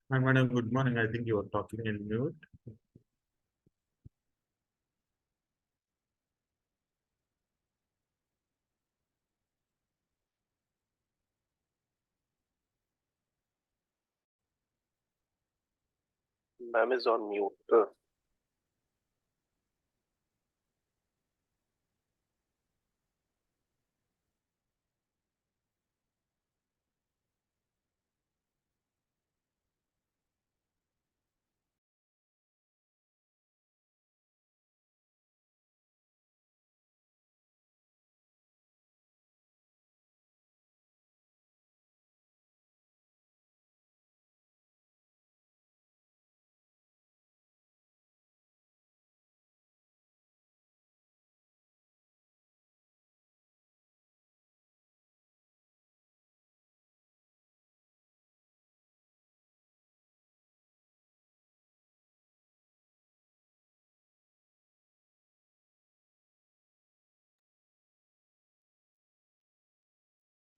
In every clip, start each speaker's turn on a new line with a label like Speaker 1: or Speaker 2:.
Speaker 1: Hi, madam. Good morning. I think you are talking in mute.
Speaker 2: Ma'am is on mute.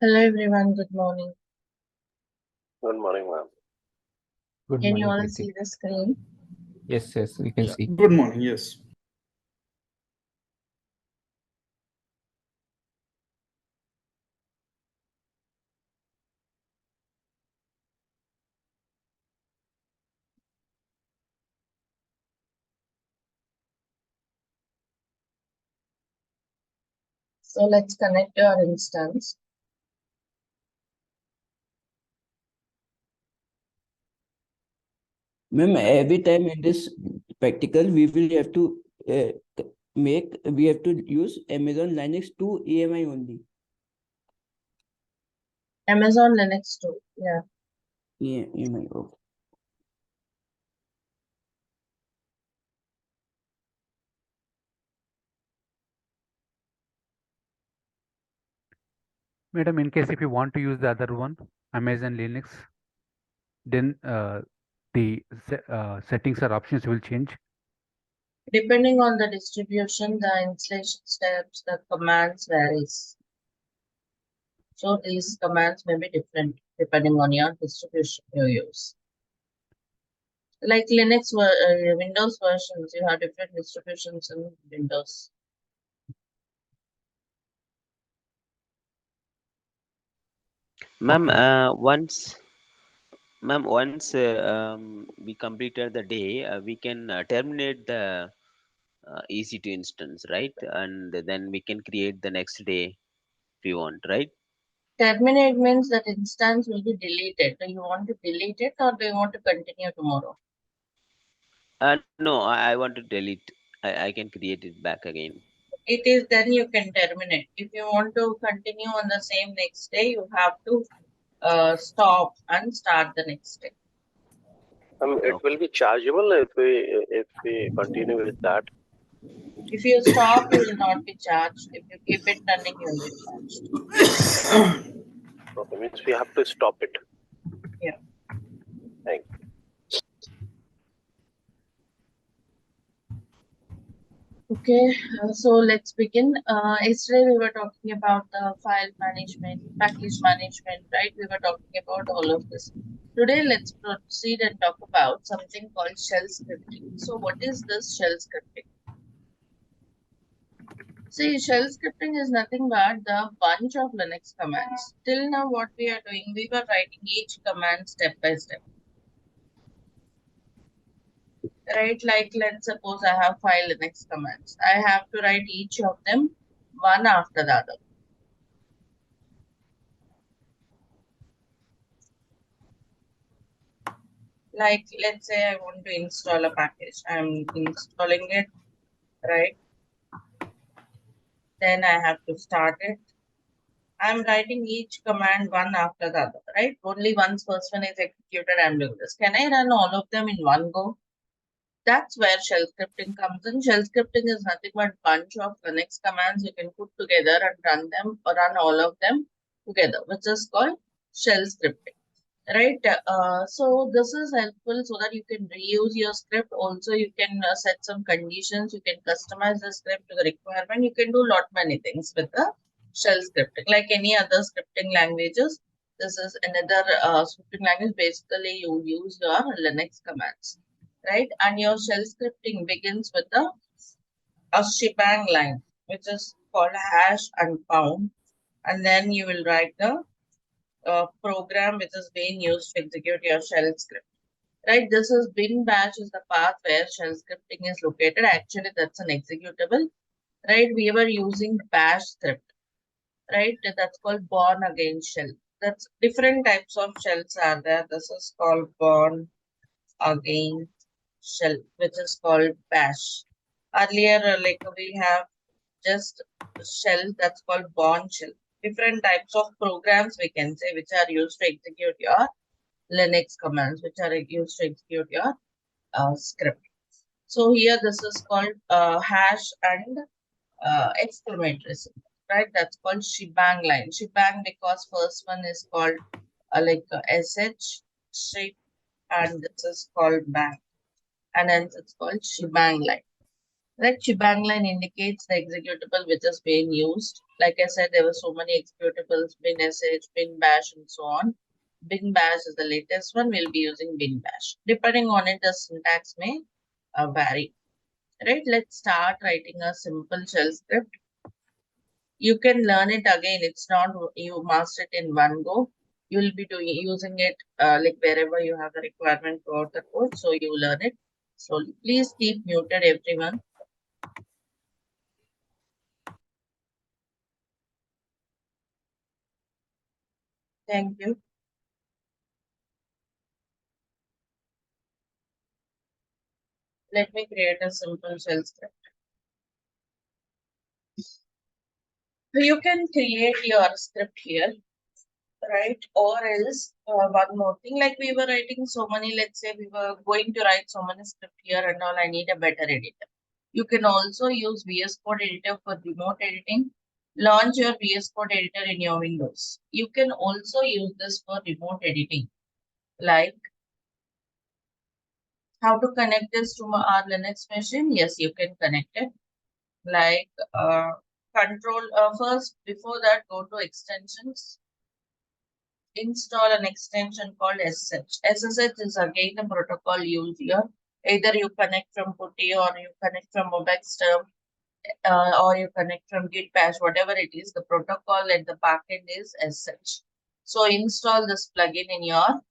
Speaker 3: Hello everyone, good morning.
Speaker 2: Good morning, ma'am.
Speaker 4: Good
Speaker 3: Can you
Speaker 4: morning,
Speaker 3: all
Speaker 4: Preethi.
Speaker 3: see the screen?
Speaker 4: Yes, we can see.
Speaker 1: Good morning. Yes.
Speaker 3: So let's connect our instance.
Speaker 5: Ma'am, every time in this practical, we will have to we have to use Amazon Linux 2 AMI only.
Speaker 3: Amazon Linux 2, yeah.
Speaker 5: Yeah, AMI. Okay.
Speaker 4: Madam, in case if you want to use the other one, Amazon Linux, then the settings or options will change.
Speaker 3: Depending on the distribution, the installation steps, the commands varies. So these commands may be different depending on your distribution you use. Like Linux, Windows versions, you have different distributions in Windows.
Speaker 6: Ma'am,
Speaker 4: Okay.
Speaker 6: once we completed the day, we can terminate the EC2 instance, right? And then we can create the next day if you want, right?
Speaker 3: Terminate means that instance will be deleted. Do you want to delete it or do you want to continue tomorrow?
Speaker 6: No, I want to delete. I can create it back again.
Speaker 3: It is then you can terminate. If you want to continue on the same next day, you have to stop and start the next day.
Speaker 2: It will be chargeable if we continue with that.
Speaker 3: If you stop, you will not be charged. If you keep it running, you will be charged.
Speaker 2: Okay, means we have to stop it.
Speaker 3: Yeah.
Speaker 2: Thank you.
Speaker 3: Okay, so let's begin. Yesterday we were talking about the file management, package management, right? We were talking about all of this. Today, let's proceed and talk about something called shell scripting. So what is this shell scripting? See, shell scripting is nothing but the bunch of Linux commands. Till now, what we are doing, we were writing each command step by step. Right, like let's suppose I have 5 Linux commands. I have to write each of them one after the other. Like, let's say I want to install a package. I'm installing it, right? Then I have to start it. I'm writing each command one after the other, right? Only once first one is executed, I'm doing this. Can I run all of them in one go? That's where shell scripting comes in. Shell scripting is nothing but bunch of Linux commands you can put together and run them or run all of them together, which is called shell scripting. Right. So this is helpful so that you can reuse your script. Also, you can set some conditions. You can customize the script to the requirement. You can do lot many things with the shell scripting. Like any other scripting languages, This is another scripting language. Basically, you use your Linux commands, right? And your shell scripting begins with a shebang line, which is called hash and pound. And then you will write the program which is being used to execute your shell script. Right, this is bin bash is the path where shell scripting is located. Actually, that's an executable. Right, we were using bash script. Right, that's called born again shell. That's different types of shells are there. This is called born again shell, which is called bash. Earlier, like we have just shell that's called born shell. Different types of programs we can say which are used to execute your Linux commands, which are used to execute your script. So here this is called hash and exclamatory symbol, right? That's called shebang line. Shebang because first one is called sh, ship, and this is called bang, and hence it's called shebang line. Right, shebang line indicates the executable which is being used. Like I said, there were so many executables, bin sh, bin bash, and so on. Bin bash is the latest one. We'll be using bin bash. Depending on it, the syntax may vary. Right, let's start writing a simple shell script. You can learn it again. It's not you master it in one go. You will be using it like wherever you have the requirement for the code. So you learn it. So please keep muted, everyone. Thank you. Let me create a simple shell script. You can create your script here, right? Or else one more thing, like we were writing so many, let's say we were going to write so many script here and all, I need a better editor. You can also use VS Code editor for remote editing. Launch your VS Code editor in your Windows. You can also use this for remote editing. Like how to connect this to our Linux machine? Yes, you can connect it. Like control first, before that, go to extensions. Install an extension called SSH. SSH is again the protocol used here. Either you connect from PuTTY or you connect from Mobexter or you connect from Git Bash, whatever it is, the protocol at the backend is SSH. So install this plugin in your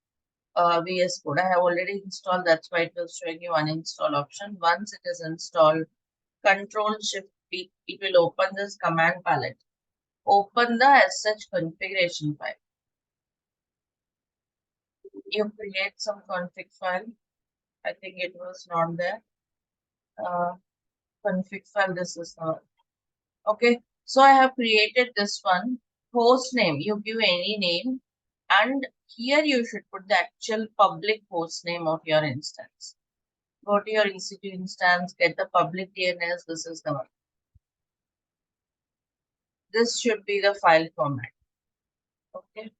Speaker 3: VS Code. I have already installed, that's why it was showing you uninstall option. Once it is installed, Control-Shift-P, it will open this command palette. Open the SSH configuration file. You create some config file. I think it was not there. Config file, this is not. Okay, so I have created this one. Host name, you give any name. And here you should put the actual public host name of your instance. Go to your EC2 instance, get the public DNS. This is the one. This should be the file format. Okay.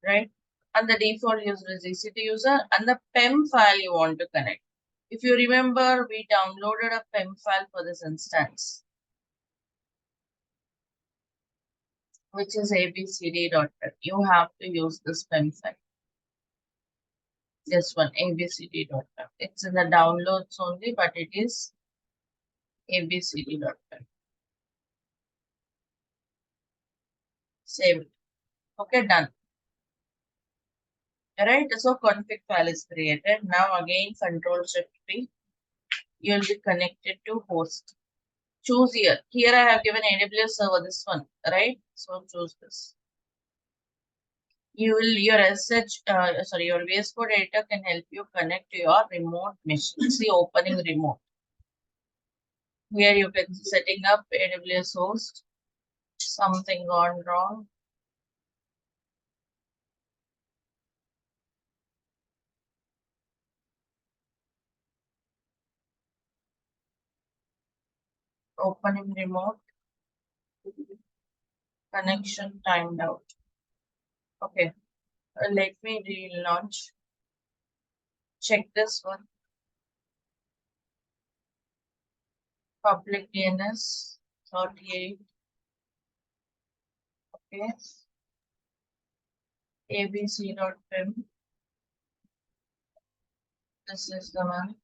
Speaker 3: Right? And the default user is EC2 user and the PEM file you want to connect. If you remember, we downloaded a PEM file for this instance, which is abcd.pem. You have to use this PEM file. This one, abcd.pem. It's in the downloads only, but it is abcd.pem. Save it. Okay, done. Alright, so config file is created. Now again, Control-Shift-P. You will be connected to host. Choose here. Here I have given AWS server, this one, right? So choose this. Your your VS Code editor can help you connect to your remote machine. See, opening remote. Here you can setting up AWS host. Something gone wrong. Opening remote. Connection timed out. Okay. Let me relaunch. Check this one. Public DNS 38. Okay. abc.pem. This is the one.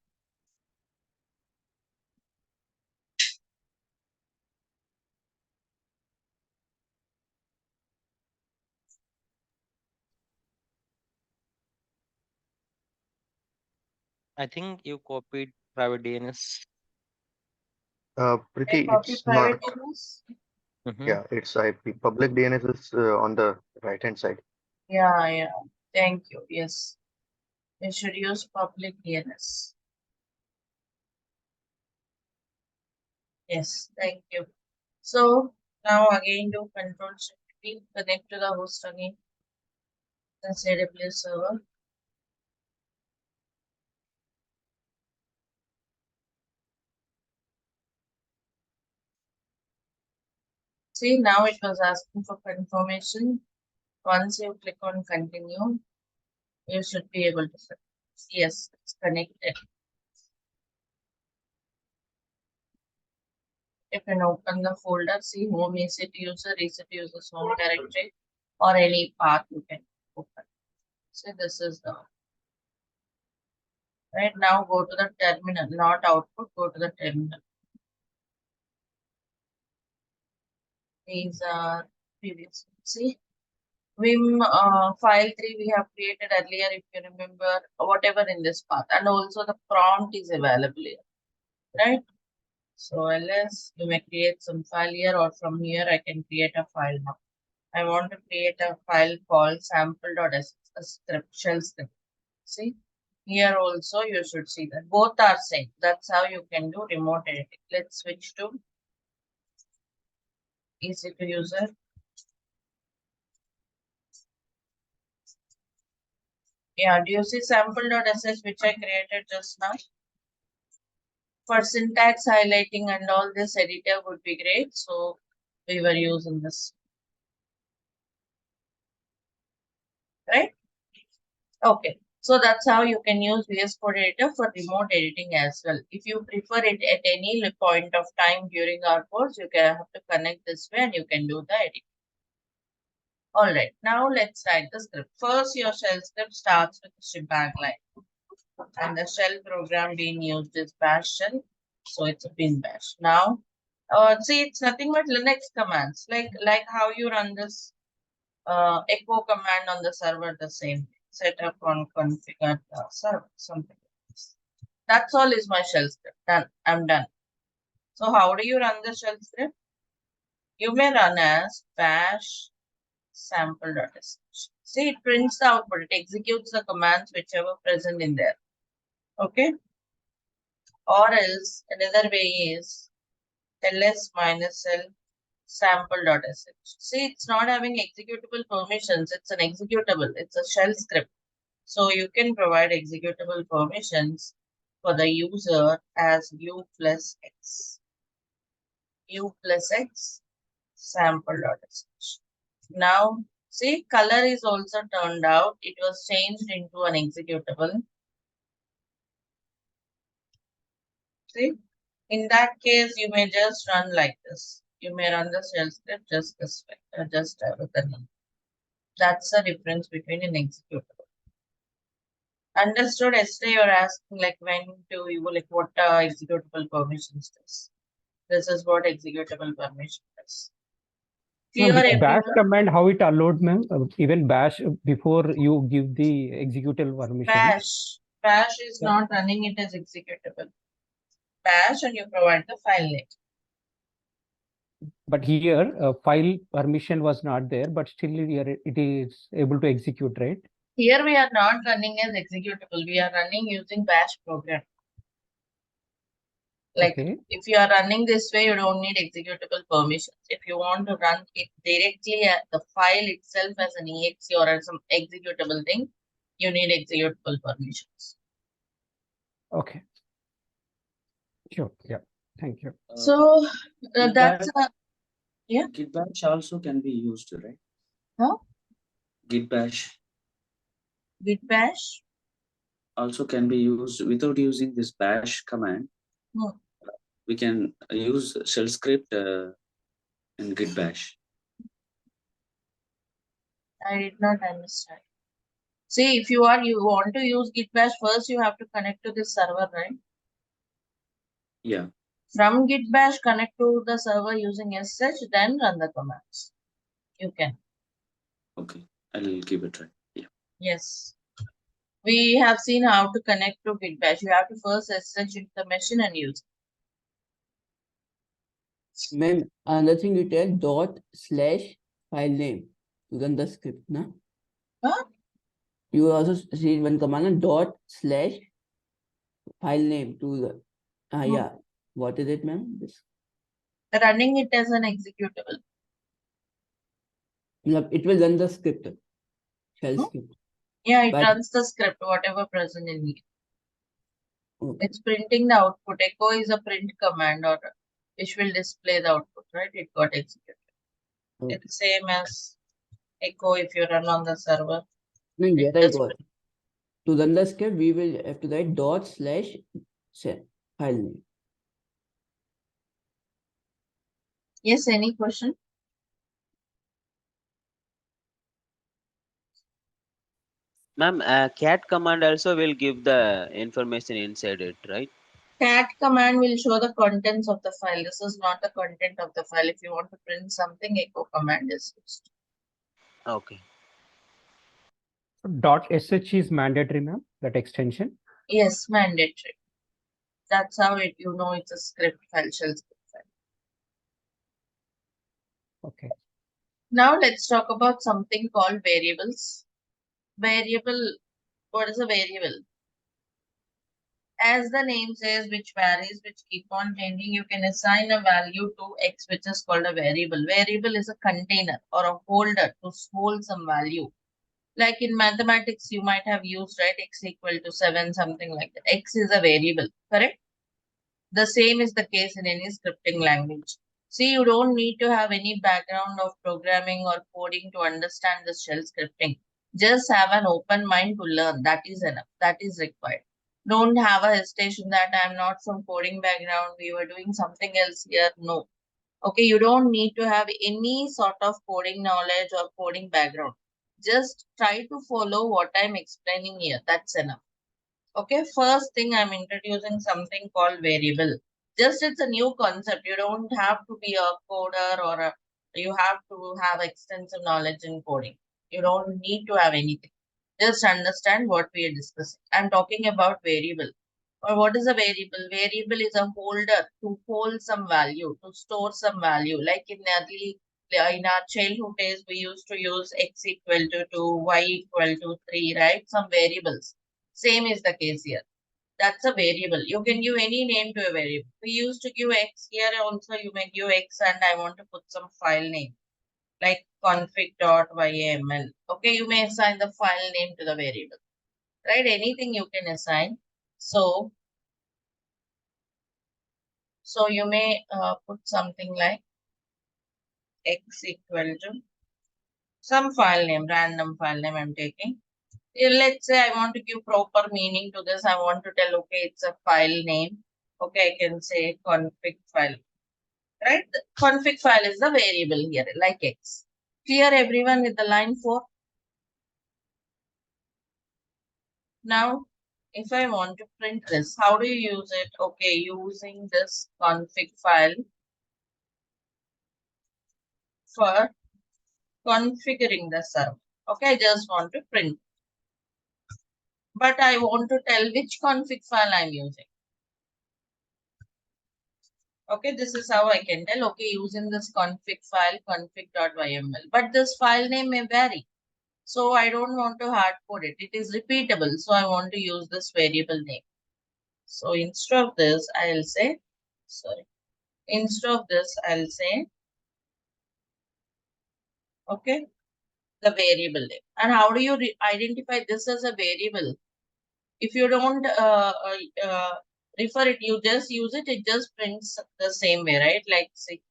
Speaker 7: I think you copied private DNS.
Speaker 3: I
Speaker 8: Preeti,
Speaker 3: copy
Speaker 8: it's
Speaker 3: private
Speaker 8: not.
Speaker 3: DNS.
Speaker 8: Yeah, it's IP. Public DNS is on the right hand side.
Speaker 3: Yeah. Thank you. Yes. We should use public DNS. Yes, thank you. So now again do control shift P, connect to the host again. That's AWS server. See, now it was asking for confirmation. Once you click on continue, you should be able to see. Yes, it's connected. You can open the folder, see home EC2 user, reset user's home directory, or any path you can open. So this is the right now. Go to the terminal, not output. Go to the terminal. These are previous. See, Vim file 3 we have created earlier, if you remember, whatever in this path, and also the prompt is available here, right? So ls, you may create some file here, or from here I can create a file now. I want to create a file called sample.sh, a script, shell script. See, here also you should see that both are same. That's how you can do remote editing. Let's switch to EC2 user. Yeah, do you see sample.sh which I created just now? For syntax highlighting and all, this editor would be great. So we were using this. Right? Okay. So that's how you can use VS Code editor for remote editing as well. If you prefer it at any point of time during our course, you can have to connect this way and you can do the editing. All right. Now let's write the script. First, your shell script starts with the shebang line. And the shell program being used is bash shell. So it's a bin bash. Now, see, it's nothing but Linux commands, like how you run this echo command on the server, the same. Setup on configure the server, something like this. That's all is my shell script. Done. I'm done. So how do you run the shell script? You may run as bash sample.sh. See, it prints the output. It executes the commands whichever present in there. Okay. Or else another way is ls-l sample.sh. See, it's not having executable permissions. It's an executable. It's a shell script. So you can provide executable permissions for the user as u plus x. U plus x sample.sh. Now, see, color is also turned out. It was changed into an executable. See, in that case, you may just run like this. You may run the shell script just this way, just with the name. That's the difference between an executable. Understood? Yesterday you're asking like when do you like what executable permissions does. This is what executable permission does.
Speaker 9: Ma'am,
Speaker 3: Clear
Speaker 9: with bash
Speaker 3: everyone?
Speaker 9: command, how it allowed, ma'am? Even bash before you give the executable permission.
Speaker 3: Bash is
Speaker 9: Yeah.
Speaker 3: not running it as executable. Bash and you provide the file name.
Speaker 9: But here, file permission was not there, but still here it is able to execute, right?
Speaker 3: Here we are not running as executable. We are running using bash program. Like
Speaker 9: Okay.
Speaker 3: if you are running this way, you don't need executable permissions. If you want to run it directly at the file itself as an exe or as some executable thing, you need executable permissions.
Speaker 9: Okay. Sure. Yeah. Thank you.
Speaker 3: So
Speaker 10: Git
Speaker 3: that's
Speaker 10: bash-
Speaker 3: yeah.
Speaker 10: Git bash also can be used, right?
Speaker 3: Huh?
Speaker 10: Git bash
Speaker 3: Git bash.
Speaker 10: also can be used without using this bash command.
Speaker 3: Hmm.
Speaker 10: We can use shell script in Git bash.
Speaker 3: I did not understand. See, if you want to use Git bash, first you have to connect to this server, right?
Speaker 10: Yeah.
Speaker 3: From Git bash, connect to the server using SSH, then run the commands. You can.
Speaker 10: Okay. I'll give it a try. Yeah.
Speaker 3: Yes. We have seen how to connect to Git bash. You have to first SSH into the machine and use.
Speaker 5: Ma'am, another thing you tell /file name to run the script, na?
Speaker 3: Huh?
Speaker 5: You also see one command /file name to the yeah. What is it, ma'am? This
Speaker 3: Running it as an executable.
Speaker 5: it will run the script, shell
Speaker 3: Hmm?
Speaker 5: script.
Speaker 3: Yeah, it
Speaker 5: But
Speaker 3: runs the script, whatever present in it.
Speaker 5: okay.
Speaker 3: It's printing the output. Echo is a print command or which will display the output, right? It got executed.
Speaker 5: Okay.
Speaker 3: It's same as echo if you run on the server.
Speaker 5: No,
Speaker 3: It
Speaker 5: here I
Speaker 3: just
Speaker 5: got. To run the script, we will have to write /file name.
Speaker 3: Yes, any question?
Speaker 6: Ma'am, cat command also will give the information inside it, right?
Speaker 3: Cat command will show the contents of the file. This is not the content of the file. If you want to print something, echo command is used.
Speaker 6: Okay.
Speaker 9: .sh is mandatory, ma'am, that extension.
Speaker 3: Yes, mandatory. That's how you know it's a script file, shell script file.
Speaker 9: Okay.
Speaker 3: Now let's talk about something called variables. Variable, what is a variable? As the name says, which varies, which keep on changing, you can assign a value to X, which is called a variable. Variable is a container or a holder to hold some value. Like in mathematics, you might have used, right, X equal to 7, something like that. X is a variable, correct? The same is the case in any scripting language. See, you don't need to have any background of programming or coding to understand the shell scripting. Just have an open mind to learn. That is enough. That is required. Don't have a hesitation that I'm not from coding background. We were doing something else here. No. Okay, you don't need to have any sort of coding knowledge or coding background. Just try to follow what I'm explaining here. That's enough. Okay, first thing I'm introducing something called variable. Just it's a new concept. You don't have to be a coder or you have to have extensive knowledge in coding. You don't need to have anything. Just understand what we are discussing. I'm talking about variable. Or what is a variable? Variable is a holder to hold some value, to store some value. Like in our childhood days, we used to use x equal to 2, y equal to 3, right? Some variables. Same is the case here. That's a variable. You can give any name to a variable. We used to give x. Here also you may give x and I want to put some file name like config.yml. Okay, you may assign the file name to the variable. Right? Anything you can assign. So you may put something like x equal to some file name, random file name I'm taking. Let's say I want to give proper meaning to this. I want to tell, okay, it's a file name. Okay, I can say config file. Right? The config file is the variable here, like X. Clear everyone with the line 4? Now, if I want to print this, how do you use it? Okay, using this config file for configuring the server. Okay, I just want to print. But I want to tell which config file I'm using. Okay, this is how I can tell, okay, using this config file, config.yml. But this file name may vary. So I don't want to hard code it. It is repeatable. So I want to use this variable name. So instead of this, I'll say, okay, the variable name. And how do you identify this as a variable? If you don't refer it, you just use it, it just prints the same way, right? Like, see,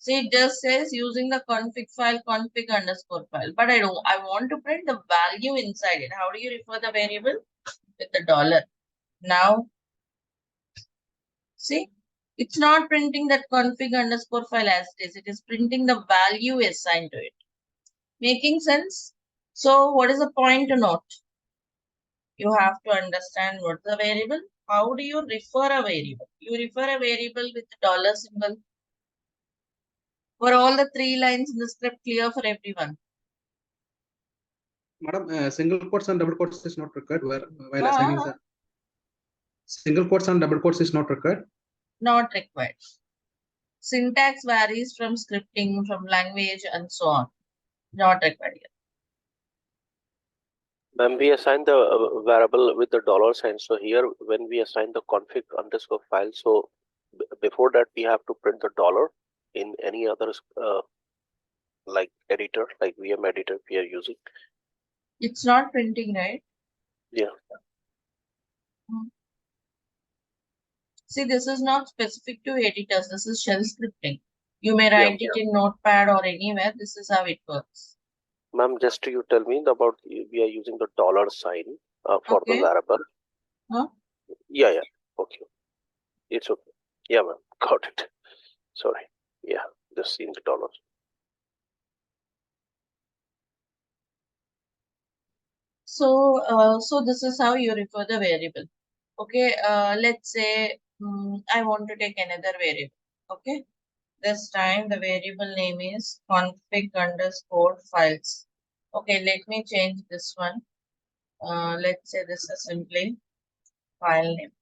Speaker 3: it just says using the config file, config underscore file. But I want to print the value inside it. How do you refer the variable? With the dollar. Now, see, it's not printing that config underscore file as it is. It is printing the value assigned to it. Making sense? So what is the point to note? You have to understand what's the variable. How do you refer a variable? You refer a variable with the dollar symbol. For all the 3 lines in the script, clear for everyone.
Speaker 11: Madam, single quotes and double quotes is not required while assigning the single quotes and double quotes is not required.
Speaker 3: Not required. Syntax varies from scripting, from language, and so on. Not required here.
Speaker 2: When we assign the variable with the dollar sign, so here when we assign the config underscore file, so before that we have to print the dollar in any other like editor, like VM editor we are using.
Speaker 3: It's not printing, right?
Speaker 2: Yeah.
Speaker 3: See, this is not specific to editors. This is shell scripting. You may write it in Notepad or anywhere. This is how it works.
Speaker 2: Ma'am, just you tell me about we are using the dollar sign for the variable.
Speaker 3: Huh?
Speaker 2: Yeah. Okay. It's okay. Yeah, ma'am. Got it. Sorry. Yeah, just seeing the dollars.
Speaker 3: So, so this is how you refer the variable. Okay. Let's say I want to take another variable. Okay. This time the variable name is config underscore files. Okay, let me change this one. Let's say this is simply file name.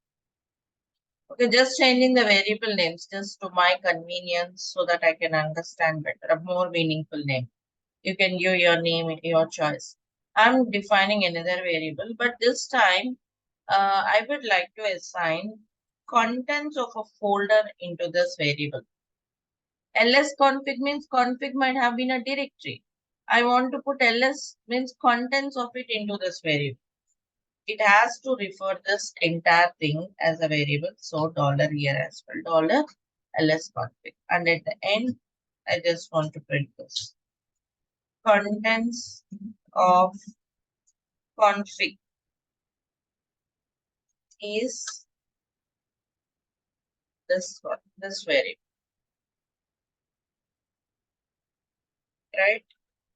Speaker 3: Okay, just changing the variable names just to my convenience so that I can understand better, a more meaningful name. You can give your name, your choice. I'm defining another variable, but this time I would like to assign contents of a folder into this variable. ls config means config might have been a directory. I want to put ls means contents of it into this variable. It has to refer this entire thing as a variable. So dollar here as well, dollar ls config. And at the end, I just want to print this. Contents of config is this one, this variable. Right?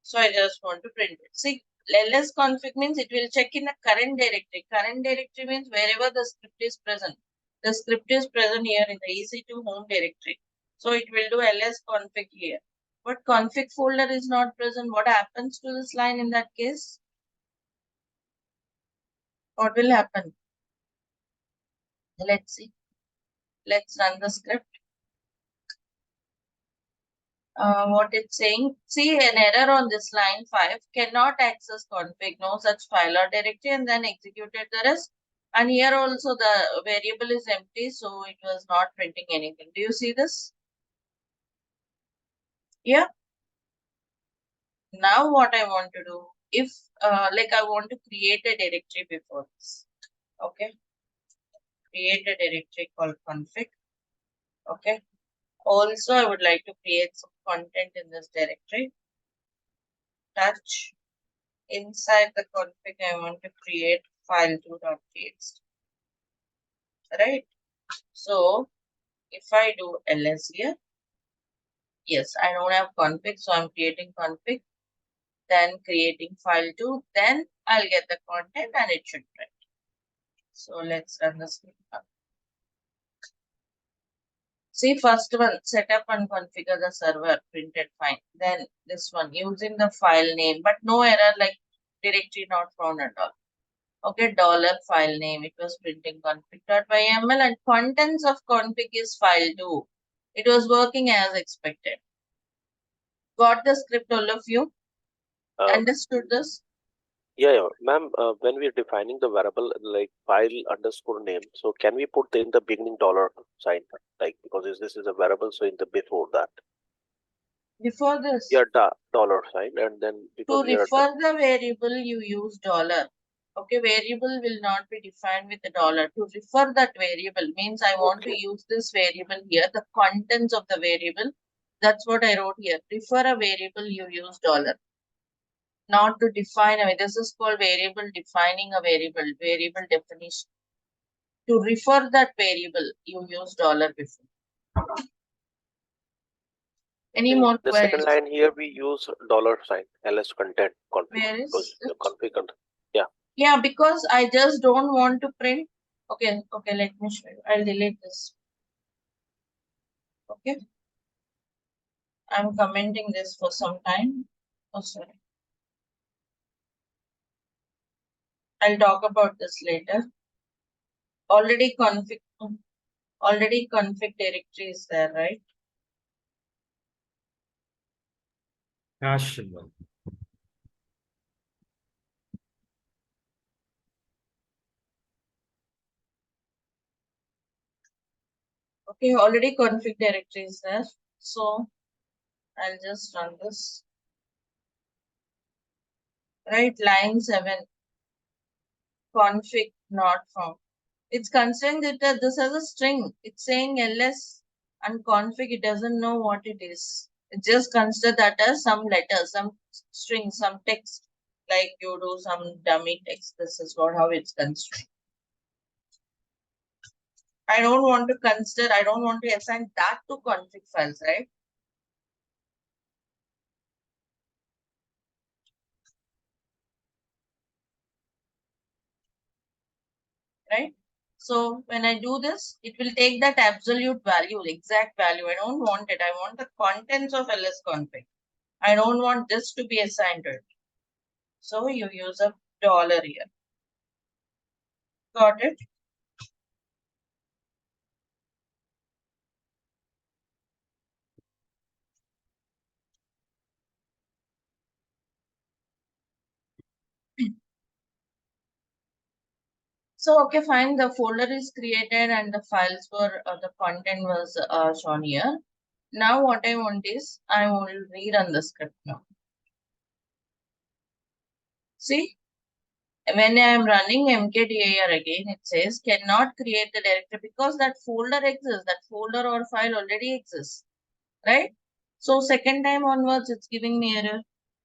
Speaker 3: So I just want to print it. See, ls config means it will check in the current directory. Current directory means wherever the script is present. The script is present here in the EC2 home directory. So it will do ls config here. But config folder is not present. What happens to this line in that case? What will happen? Let's see. Let's run the script. What it's saying, see an error on this line 5, cannot access config, no such file or directory, and then executed the rest. And here also the variable is empty, so it was not printing anything. Do you see this? Yeah. Now what I want to do, if like I want to create a directory before this. Okay. Create a directory called config. Okay. Also, I would like to create some content in this directory. Touch. Inside the config, I want to create file2.txt. Right? So, if I do ls here, yes, I don't have config, so I'm creating config, then creating file2, then I'll get the content and it should print. So, let's run the script now. See, first one, set up and configure the server, printed fine. Then this one, using the file name, but no error like directory not found at all. Okay, dollar file name, it was printing config.yml and contents of config is file2. It was working as expected. Got the script, all of you? Understood this?
Speaker 2: Yeah. Ma'am, when we're defining the variable like file underscore name, so can we put in the beginning dollar sign, like because this is a variable, so in the before that?
Speaker 3: Before this?
Speaker 2: Yeah, dollar sign, and then
Speaker 3: to refer the variable, you use dollar. Okay, variable will not be defined with a dollar. To refer that variable means I want to use this variable here, the contents of the variable. That's what I wrote here. Refer a variable, you use dollar. Not to define a, this is called variable defining a variable, variable definition. To refer that variable, you use dollar before. Any
Speaker 2: In
Speaker 3: more
Speaker 2: the
Speaker 3: queries?
Speaker 2: second line here, we use $sign ls content config.
Speaker 3: Where is
Speaker 2: Because the
Speaker 3: it?
Speaker 2: config
Speaker 3: Yeah, because I just don't want to print. Okay, let me show you. I'll delete this. Okay. I'm commenting this for some time. Oh, sorry. I'll talk about this later. Already config directory is there, right?
Speaker 1: Cache.
Speaker 3: Okay, already config directory is there. So I'll just run this. Right, line 7. Config not found. It's considering that this as a string. It's saying ls and config. It doesn't know what it is. It just consider that as some letter, some string, some text. Like you do some dummy text. This is how it's constrained. I don't want to assign that to config files, right? Right? So when I do this, it will take that absolute value, exact value. I don't want it. I want the contents of ls config. I don't want this to be assigned to it. So you use a dollar here. Got it? So, okay, fine. The folder is created and the files were, the content was shown here. Now what I want is, I will rerun the script now. See, when I am running mkdir again, it says cannot create the directory because that folder exists, that folder or file already exists, right? So second time onwards, it's giving me error.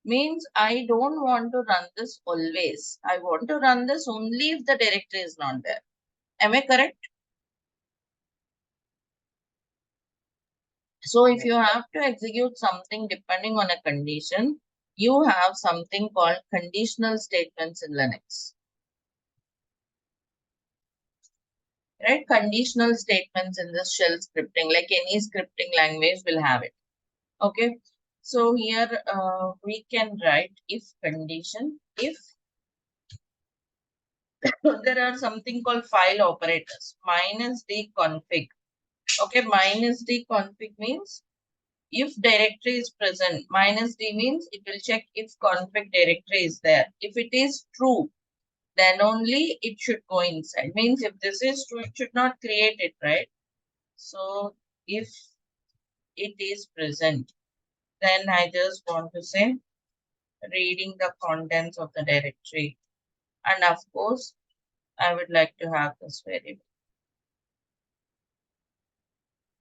Speaker 3: Means I don't want to run this always. I want to run this only if the directory is not there. Am I correct? So if you have to execute something depending on a condition, you have something called conditional statements in Linux. Right? Conditional statements in this shell scripting, like any scripting language will have it. Okay. So here we can write if condition, if there are something called file operators, -d config. Okay, -d config means if directory is present, -d means it will check if config directory is there. If it is true, then only it should go inside. Means if this is true, it should not create it, right? So if it is present, then I just want to say reading the contents of the directory. And of course, I would like to have this variable.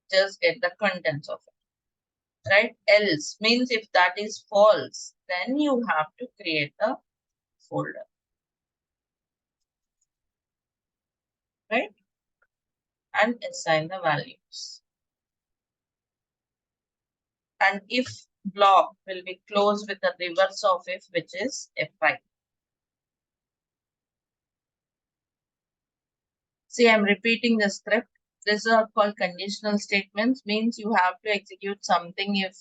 Speaker 3: Just get the contents of it, right? Else means if that is false, then you have to create a folder, right? And assign the values. And if block will be closed with the reverse of if, which is F5. See, I'm repeating the script. These are called conditional statements, means you have to execute something if,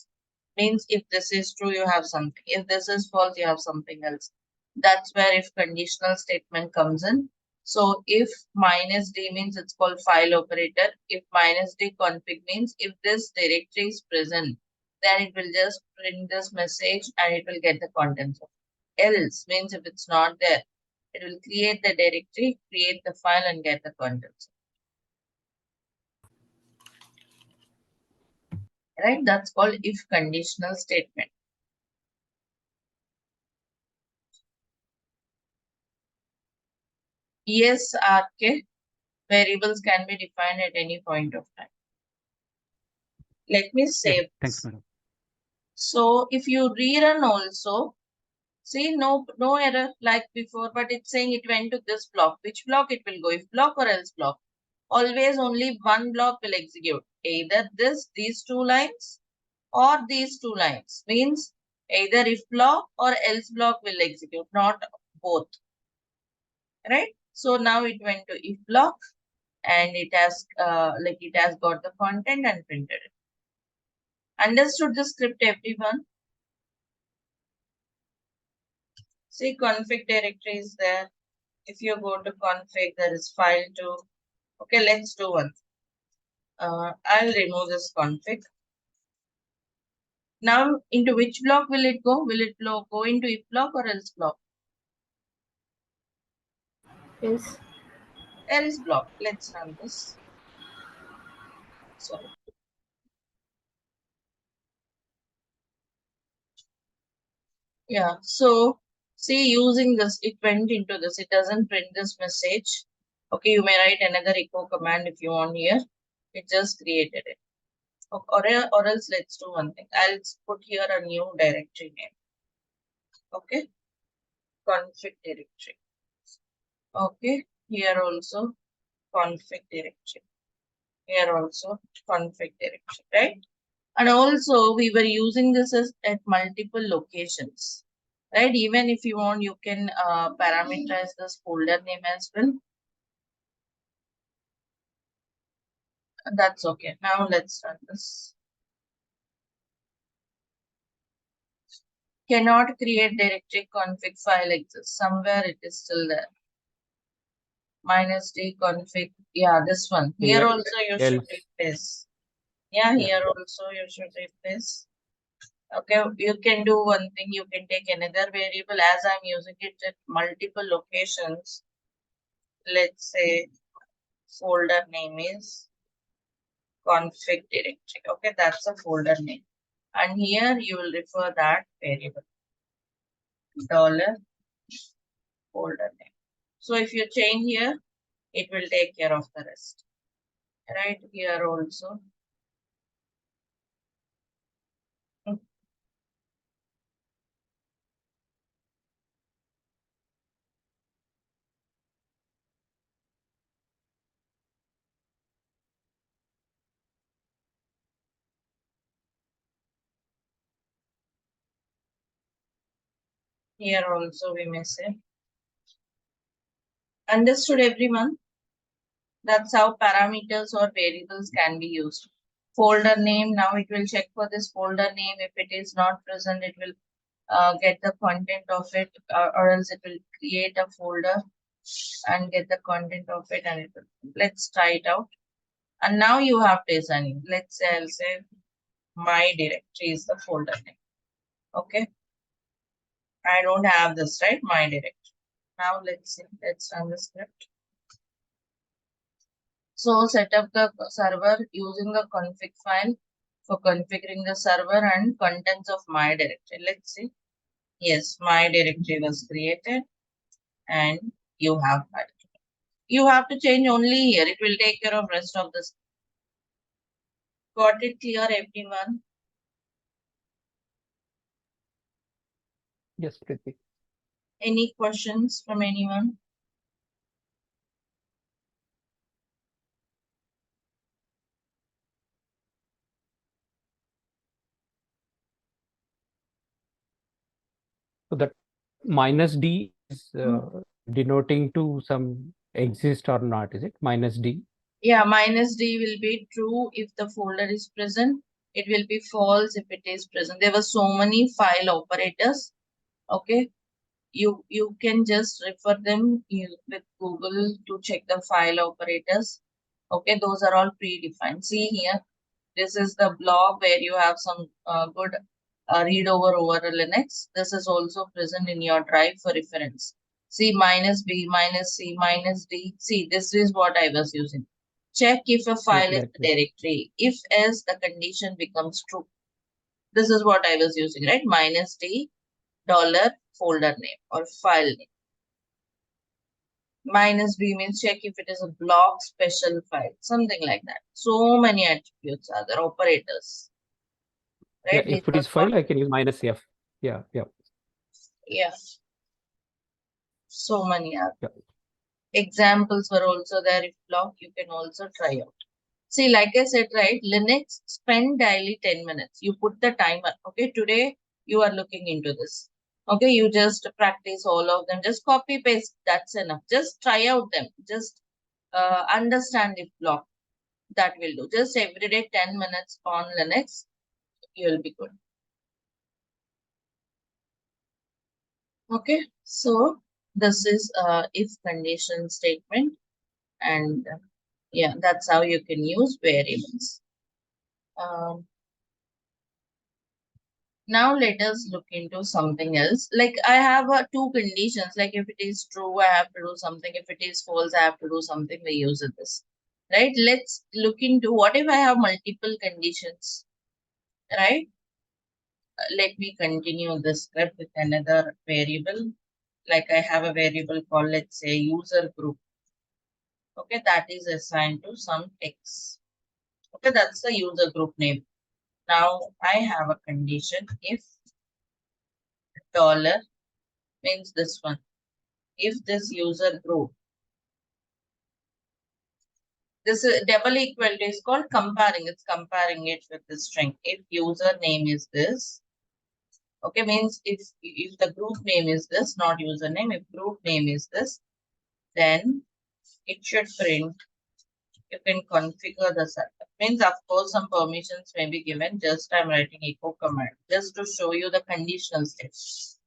Speaker 3: means if this is true, you have something. If this is false, you have something else. That's where if conditional statement comes in. So if -d means it's called file operator. If -d config means if this directory is present, then it will just print this message and it will get the contents of it. Else means if it's not there, it will create the directory, create the file and get the contents. Right? That's called if conditional statement. Yes, RK, variables can be defined at any point of time. Let me save
Speaker 4: Thanks,
Speaker 3: this.
Speaker 4: madam.
Speaker 3: So if you rerun also, see no error like before, but it's saying it went to this block. Which block it will go? If block or else block? Always only one block will execute. Either these two lines or these two lines. Means either if block or else block will execute, not both. Right? So now it went to if block and it has got the content and printed it. Understood the script, everyone? See, config directory is there. If you go to config, there is file too. Okay, let's do one. I'll remove this config. Now, into which block will it go? Will it go into if block or else block?
Speaker 12: Else.
Speaker 3: Else block. Let's run this. Sorry. Yeah, so see, using this, it went into this. It doesn't print this message. Okay, you may write another echo command if you want here. It just created it. Or else let's do one thing. I'll put here a new directory name. Okay, config directory. Okay, here also config directory. Here also config directory, right? And also we were using this as at multiple locations, right? Even if you want, you can parameterize this folder name as well. That's okay. Now let's run this. Cannot create directory config file exists. Somewhere it is still there. -d config. Yeah, this one. Here
Speaker 9: Yeah,
Speaker 3: also you should
Speaker 9: else.
Speaker 3: replace. Yeah,
Speaker 9: Yeah.
Speaker 3: here also you should replace. Okay, you can do one thing. You can take another variable as I'm using it at multiple locations. Let's say folder name is config directory. Okay, that's a folder name. And here you will refer that variable $folder name. So if you change here, it will take care of the rest. Right here also. Here also we may say. Understood, everyone? That's how parameters or variables can be used. Folder name, now it will check for this folder name. If it is not present, it will get the content of it, or else it will create a folder and get the content of it, and it will. Let's try it out. And now you have to assign it. Let's say I'll say my directory is the folder name. Okay. I don't have this, right? My directory. Now let's see. Let's run the script. So set up the server using the config file for configuring the server and contents of my directory. Let's see. Yes, my directory was created and you have that. You have to change only here. It will take care of rest of this. Got it clear, everyone?
Speaker 9: Yes, Preethi.
Speaker 3: Any questions from anyone?
Speaker 9: So that -d is denoting to some exist or not, is it? -d.
Speaker 3: Yeah, -d will be true if the folder is present. It will be false if it is present. There were so many file operators. Okay. You can just refer them with Google to check the file operators. Okay, those are all predefined. See here, this is the blob where you have some good read over Linux. This is also present in your drive for reference. C -b -c -d. See, this is what I was using. Check if a file is a directory. If else, the condition becomes true. This is what I was using, right? -d $folder name or file name. -b means check if it is a block special file, something like that. So many attributes are there, operators. Right?
Speaker 9: Yeah, if it is file, I can use -f. Yeah, yeah.
Speaker 3: Yeah. So many are.
Speaker 9: Yeah.
Speaker 3: Examples were also there. If block, you can also try out. See, like I said, right, Linux spend daily 10 minutes. You put the timer. Okay, today you are looking into this. Okay, you just practice all of them. Just copy paste. That's enough. Just try out them. Just understand if block. That will do. Just every day 10 minutes on Linux. You will be good. Okay, so this is if condition statement, and yeah, that's how you can use variables. Now let us look into something else. Like I have two conditions. Like if it is true, I have to do something. If it is false, I have to do something. We use this, right? Let's look into what if I have multiple conditions, right? Let me continue this script with another variable. Like I have a variable called, let's say, user group. Okay, that is assigned to some text. Okay, that's the user group name. Now I have a condition if dollar means this one. If this user group, this is double equal to is called comparing. It's comparing it with the string. If user name is this, okay, means if the group name is this, not username, if group name is this, then it should print. You can configure the setup. Means of course some permissions may be given. Just I'm writing echo command just to show you the conditional steps.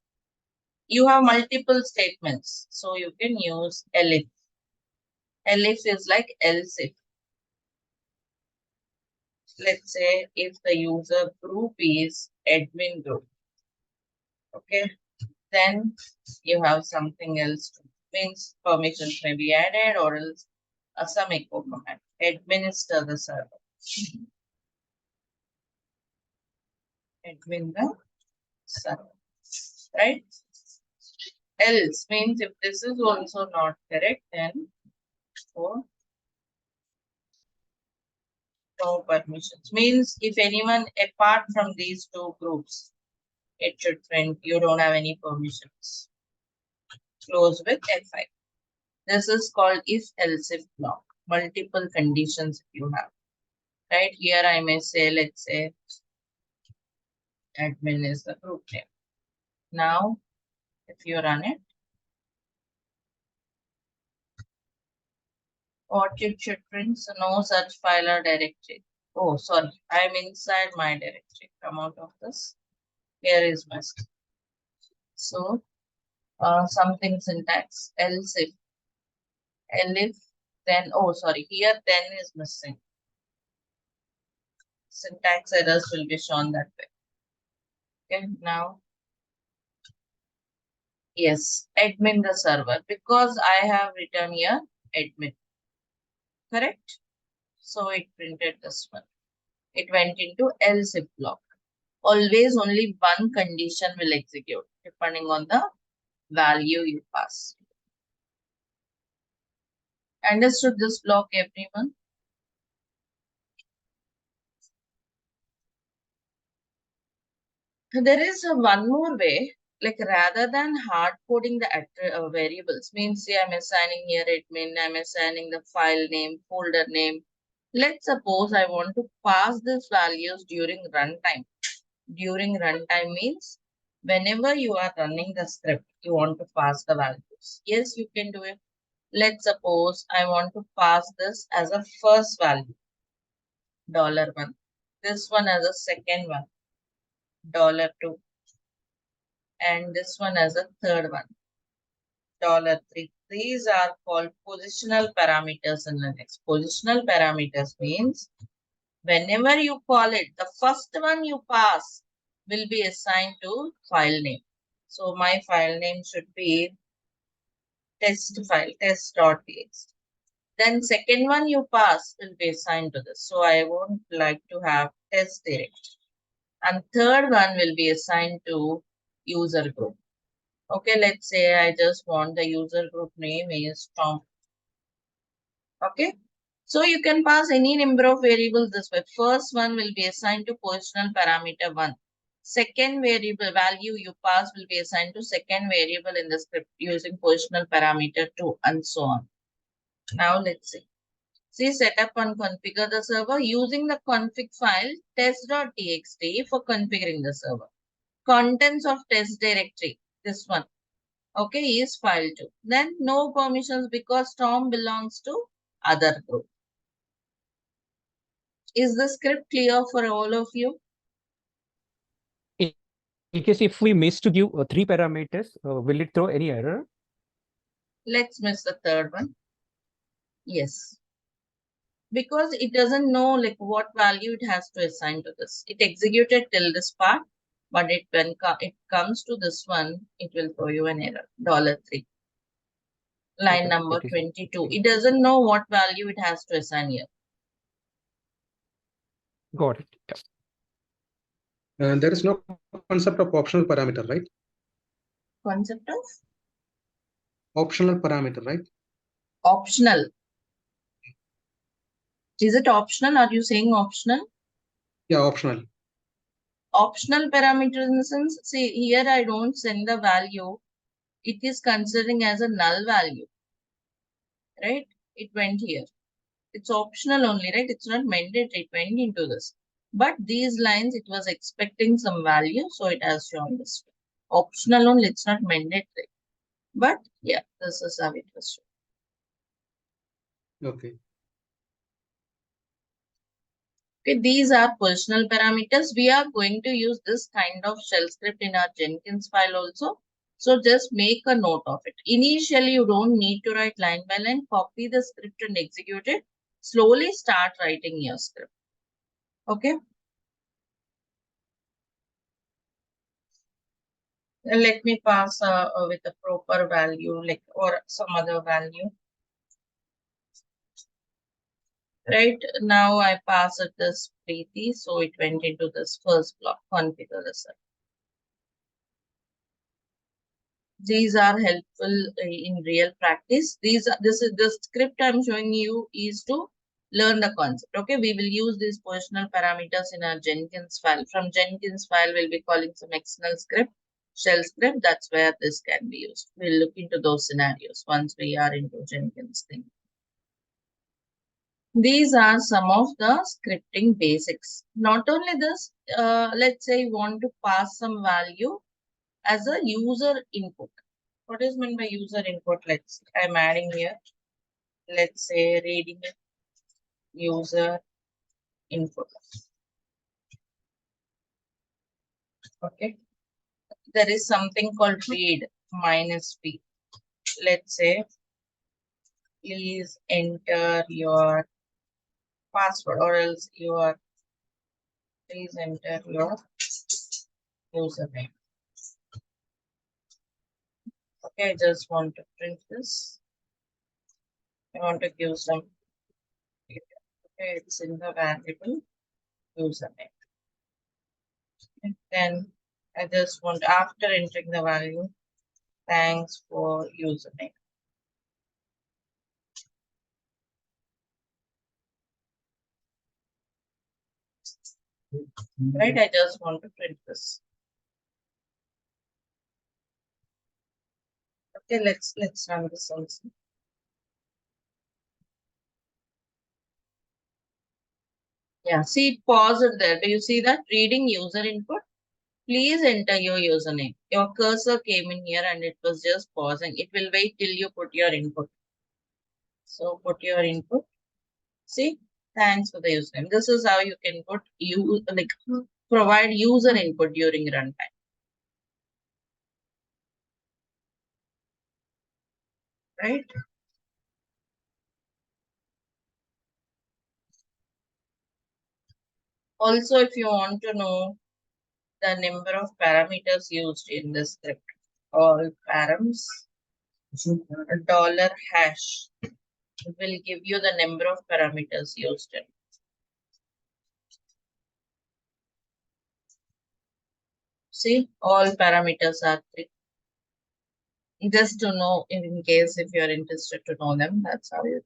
Speaker 3: You have multiple statements, so you can use elif. Elif is like else if. Let's say if the user group is admin group, okay, then you have something else. Means permissions may be added or else some echo command. Administer the server. Admin the server, right? Else means if this is also not correct, then for no permissions. Means if anyone apart from these two groups, it should print you don't have any permissions. Close with F5. This is called if else if block. Multiple conditions you have. Right here I may say, let's say admin is the group name. Now if you run it, what it should print, so no such file or directory. Oh, sorry, I am inside my directory. Come out of this. Here is my script. So something syntax, else if, then, oh sorry, here then is missing. Syntax errors will be shown that way. Okay, now, yes, admin the server, because I have written here admin, correct? So it printed this one. It went into else if block. Always only one condition will execute depending on the value you pass. Understood this block, everyone? There is one more way, like rather than hard coding the variables, means say I'm assigning here admin, I'm assigning the file name, folder name. Let's suppose I want to pass these values during runtime. During runtime means whenever you are running the script, you want to pass the values. Yes, you can do it. Let's suppose I want to pass this as a first value, $1. This one as a second one, $2. And this one as a third one, $3. These are called positional parameters in Linux. Positional parameters means whenever you call it, the first one you pass will be assigned to file name. So my file name should be test file, test.txt. Then second one you pass will be assigned to this. So I won't like to have test direct. And third one will be assigned to user group. Okay, let's say I just want the user group name is Tom. Okay, so you can pass any number of variables this way. First one will be assigned to positional parameter 1. Second variable value you pass will be assigned to second variable in the script using positional parameter 2 and so on. Now let's see. See, set up and configure the server using the config file test.txt for configuring the server. Contents of test directory, this one, okay, is file 2. Then no permissions because Tom belongs to other group. Is the script clear for all of you?
Speaker 9: In case if we miss to give 3 parameters, will it throw any error?
Speaker 3: Let's miss the third one. Yes. Because it doesn't know like what value it has to assign to this. It executed till this part, but when it comes to this one, it will throw you an error, $3. Line
Speaker 9: Okay,
Speaker 3: number
Speaker 9: it is
Speaker 3: 22. It doesn't know what value it has to assign here.
Speaker 9: got it. Yeah.
Speaker 11: There is no concept of optional parameter, right?
Speaker 3: Concept of
Speaker 11: Optional parameter, right?
Speaker 3: optional. Is it optional? Are you saying optional?
Speaker 11: Yeah, optional.
Speaker 3: Optional parameter in the sense, see here I don't send the value. It is considering as a null value, right? It went here. It's optional only, right? It's not mandatory. It went into this. But these lines, it was expecting some value, so it has shown this way. Optional only, it's not mandatory. But yeah, this is how it was shown.
Speaker 11: Okay.
Speaker 3: Okay, these are personal parameters. We are going to use this kind of shell script in our Jenkins file also. So just make a note of it. Initially, you don't need to write line by line. Copy the script and execute it. Slowly start writing your script. Okay. Let me pass with a proper value, like or some other value. Right now, I pass it this Preethi, so it went into this first block. Configure the server. These are helpful in real practice. This is the script I'm showing you is to learn the concept. Okay, we will use these personal parameters in our Jenkins file. From Jenkins file, we'll be calling some external script, shell script. That's where this can be used. We'll look into those scenarios once we are into Jenkins thing. These are some of the scripting basics. Not only this, let's say you want to pass some value as a user input. What is meant by user input? I'm adding here. Let's say reading user input. Okay. There is something called read -p. Let's say, please enter your password or else please enter your username. Okay, I just want to print this. I want to give some. Okay, it's in the variable username. And then I just want, after entering the value, thanks for username. Right, I just want to print this. Okay, let's run this also. Yeah, see it paused there. Do you see that? Reading user input. Please enter your username. Your cursor came in here and it was just pausing. It will wait till you put your input. So put your input. See, thanks for the username. This is how you can put provide user input during runtime. Right? Also, if you want to know the number of parameters used in the script, all params $hash will give you the number of parameters used in. See, all parameters are 3. Just to know, in case if you're interested to know them, that's how you do it.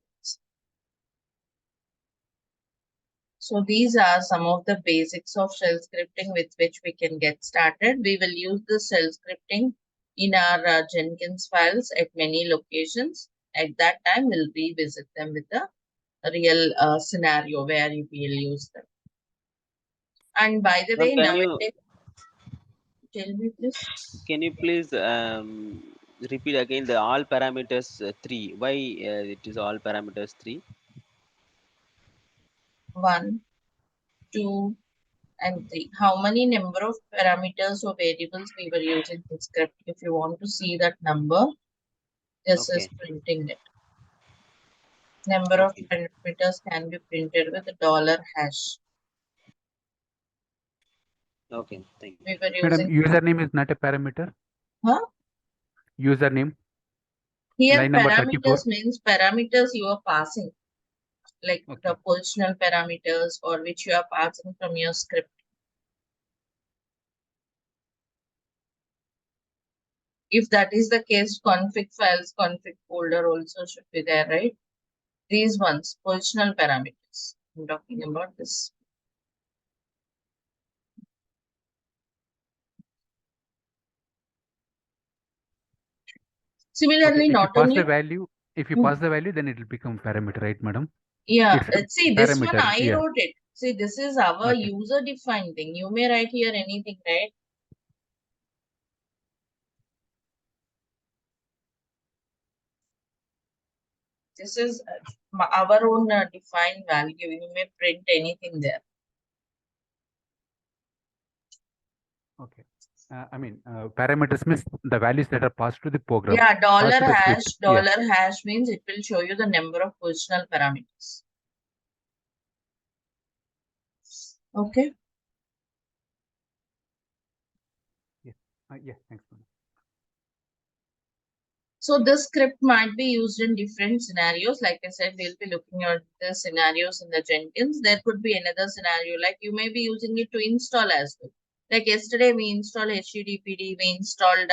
Speaker 3: So these are some of the basics of shell scripting with which we can get started. We will use the shell scripting in our Jenkins files at many locations. At that time, we'll revisit them with the real scenario where you will use them. And by the
Speaker 6: Ma'am,
Speaker 3: way,
Speaker 6: can you
Speaker 3: nowadays, tell me please.
Speaker 6: can you please repeat again the all parameters 3? Why it is all parameters 3?
Speaker 3: 1, 2, and 3. How many number of parameters or variables we were using in script? If you want to see that number, this is
Speaker 6: Okay.
Speaker 3: printing it. Number of
Speaker 6: Okay.
Speaker 3: parameters can be printed with $hash.
Speaker 6: Okay. Thank you.
Speaker 3: We were
Speaker 4: Madam,
Speaker 3: using,
Speaker 4: username is not a parameter.
Speaker 3: huh?
Speaker 4: Username,
Speaker 3: Here
Speaker 4: line number 34.
Speaker 3: parameters means parameters you are passing, like
Speaker 4: Okay.
Speaker 3: the positional parameters or which you are passing from your script. If that is the case, config files, config folder also should be there, right? These ones, positional parameters. I'm talking about this. Similarly,
Speaker 4: Okay. If you
Speaker 3: not
Speaker 4: pass
Speaker 3: only,
Speaker 4: the value, then it will become parameter, right, madam?
Speaker 3: yeah,
Speaker 4: It's a
Speaker 3: see this one
Speaker 4: parameter.
Speaker 3: I
Speaker 4: Yeah.
Speaker 3: wrote it. See, this is our
Speaker 4: Okay.
Speaker 3: user defined thing. You may write here anything, right? This is our own defined value. You may print anything there.
Speaker 4: Okay. Parameters means the values that are passed to the program.
Speaker 3: Yeah,
Speaker 4: Passed to the script. Yeah.
Speaker 3: $hash means it will show you the number of positional parameters. Okay.
Speaker 4: Yeah. Thanks, madam.
Speaker 3: So this script might be used in different scenarios. Like I said, we'll be looking at the scenarios in the Jenkins. There could be another scenario, like you may be using it to install as well. Like yesterday, we installed HTTPD, we installed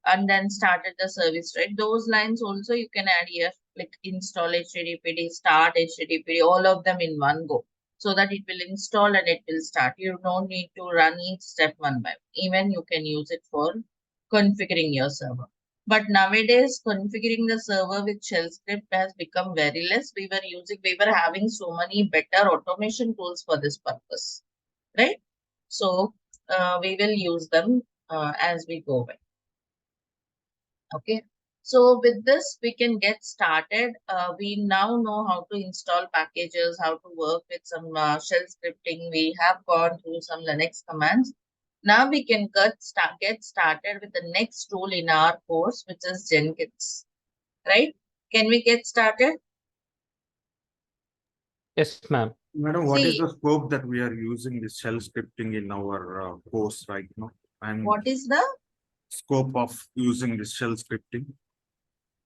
Speaker 3: and then started the service, right? Those lines also you can add here, like install HTTPD, start HTTPD, all of them in one go, so that it will install and it will start. You don't need to run each step one by one. Even you can use it for configuring your server. But nowadays, configuring the server with shell script has become very less. We were having so many better automation tools for this purpose, right? So we will use them as we go by. Okay. So with this, we can get started. We now know how to install packages, how to work with some shell scripting. We have gone through some Linux commands. Now we can get started with the next tool in our course, which is Jenkins, right? Can we get started?
Speaker 9: Yes, ma'am.
Speaker 1: Madam, what is
Speaker 3: See,
Speaker 1: the scope that we are using this shell scripting in our course right now? And
Speaker 3: what is the?
Speaker 1: scope of using this shell scripting?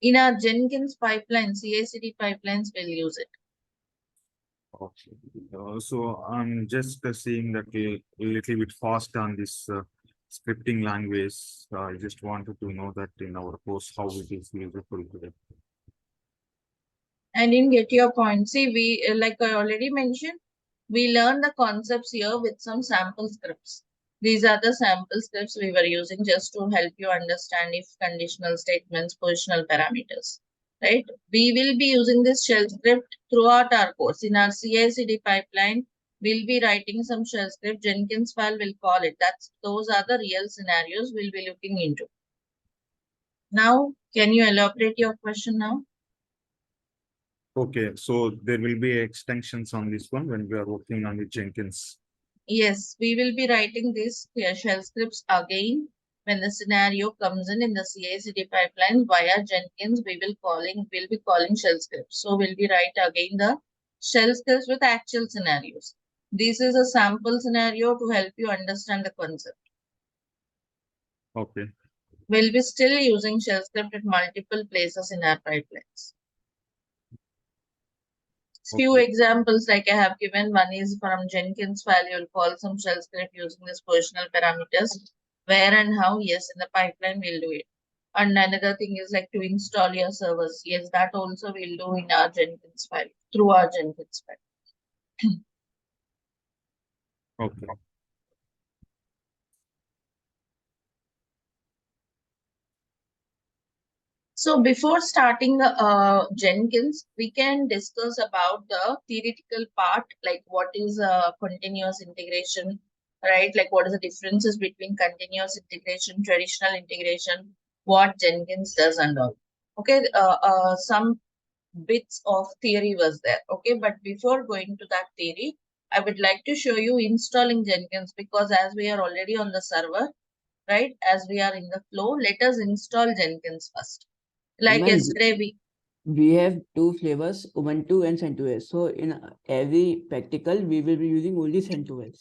Speaker 3: In our Jenkins pipeline, CI/CD pipelines will use it.
Speaker 1: Okay. So I'm just seeing that a little bit fast on this scripting language. I just wanted to know that in our course how it is useful today.
Speaker 3: I didn't get your point. See, we, like I already mentioned, we learned the concepts here with some sample scripts. These are the sample scripts we were using just to help you understand if conditional statements, positional parameters, right? We will be using this shell script throughout our course. In our CI/CD pipeline, we'll be writing some shell script. Jenkins file will call it. Those are the real scenarios we'll be looking into. Now, can you elaborate your question now?
Speaker 1: Okay, so there will be extensions on this one when we are working on the Jenkins.
Speaker 3: Yes, we will be writing these shell scripts again when the scenario comes in the CI/CD pipeline via Jenkins. We'll be calling shell scripts. So we'll be write again the shell scripts with actual scenarios. This is a sample scenario to help you understand the concept.
Speaker 1: Okay.
Speaker 3: We'll be still using shell script at multiple places in our pipelines. Few examples like I have given. One is from Jenkins file. You'll call some shell script using this positional parameters. Where and how? Yes, in the pipeline we'll do it. And another thing is like to install your servers. Yes, that also we'll do in our Jenkins file, through our Jenkins file.
Speaker 1: Okay.
Speaker 3: So before starting Jenkins, we can discuss about the theoretical part, like what is continuous integration, right? Like what is the differences between continuous integration, traditional integration, what Jenkins does and all. Okay, some bits of theory was there. Okay, but before going to that theory, I would like to show you installing Jenkins, because as we are already on the server, right? As we are in the flow, let us install Jenkins first. Like
Speaker 5: Ma'am,
Speaker 3: yesterday,
Speaker 5: we have two flavors, Ubuntu and CentOS. So in every practical, we will be using only CentOS.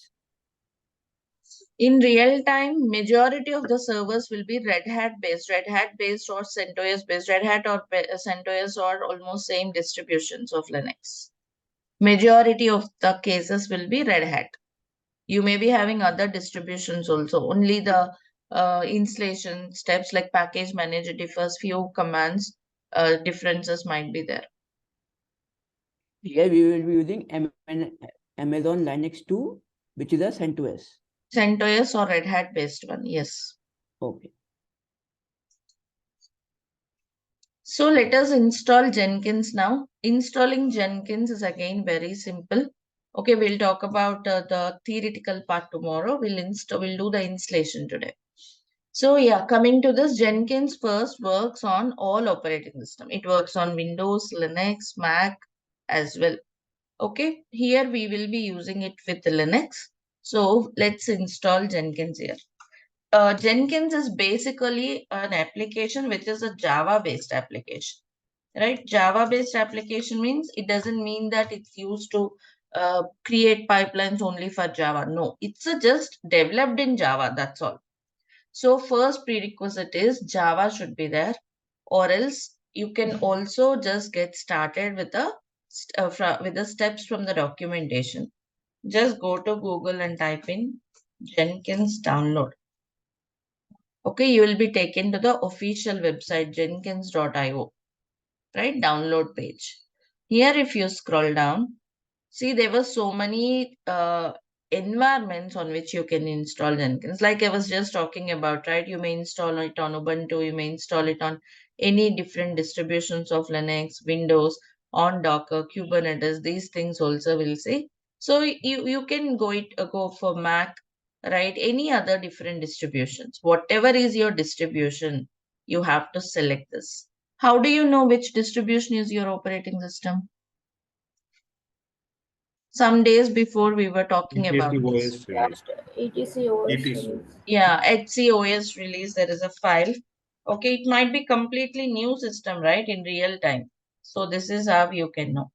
Speaker 3: in real time, majority of the servers will be Red Hat based or CentOS based. Red Hat or CentOS are almost same distributions of Linux. Majority of the cases will be Red Hat. You may be having other distributions also. Only the installation steps like package manager differs, few commands, differences might be there.
Speaker 5: Here we will be using Amazon Linux 2, which is a CentOS.
Speaker 3: CentOS or Red Hat based one, yes.
Speaker 5: Okay.
Speaker 3: So let us install Jenkins now. Installing Jenkins is again very simple. Okay, we'll talk about the theoretical part tomorrow. We'll do the installation today. So yeah, coming to this, Jenkins first works on all operating system. It works on Windows, Linux, Mac as well. Okay, here we will be using it with Linux. So let's install Jenkins here. Jenkins is basically an application which is a Java-based application, right? Java-based application means it doesn't mean that it's used to create pipelines only for Java. No, it's just developed in Java. That's all. So first prerequisite is Java should be there, or else you can also just get started with the steps from the documentation. Just go to Google and type in Jenkins download. Okay, you will be taken to the official website jenkins.io, right? Download page. Here, if you scroll down, see there were so many environments on which you can install Jenkins. Like I was just talking about, right? You may install it on Ubuntu, you may install it on any different distributions of Linux, Windows, on Docker, Kubernetes. These things also will see. So you can go for Mac, right? Any other different distributions. Whatever is your distribution, you have to select this. How do you know which distribution is your operating system? Some days before we were talking about this.
Speaker 1: ETC.
Speaker 3: Yeah, HCOS release, there is a file. Okay, it might be completely new system, right? In real time. So this is how you can know.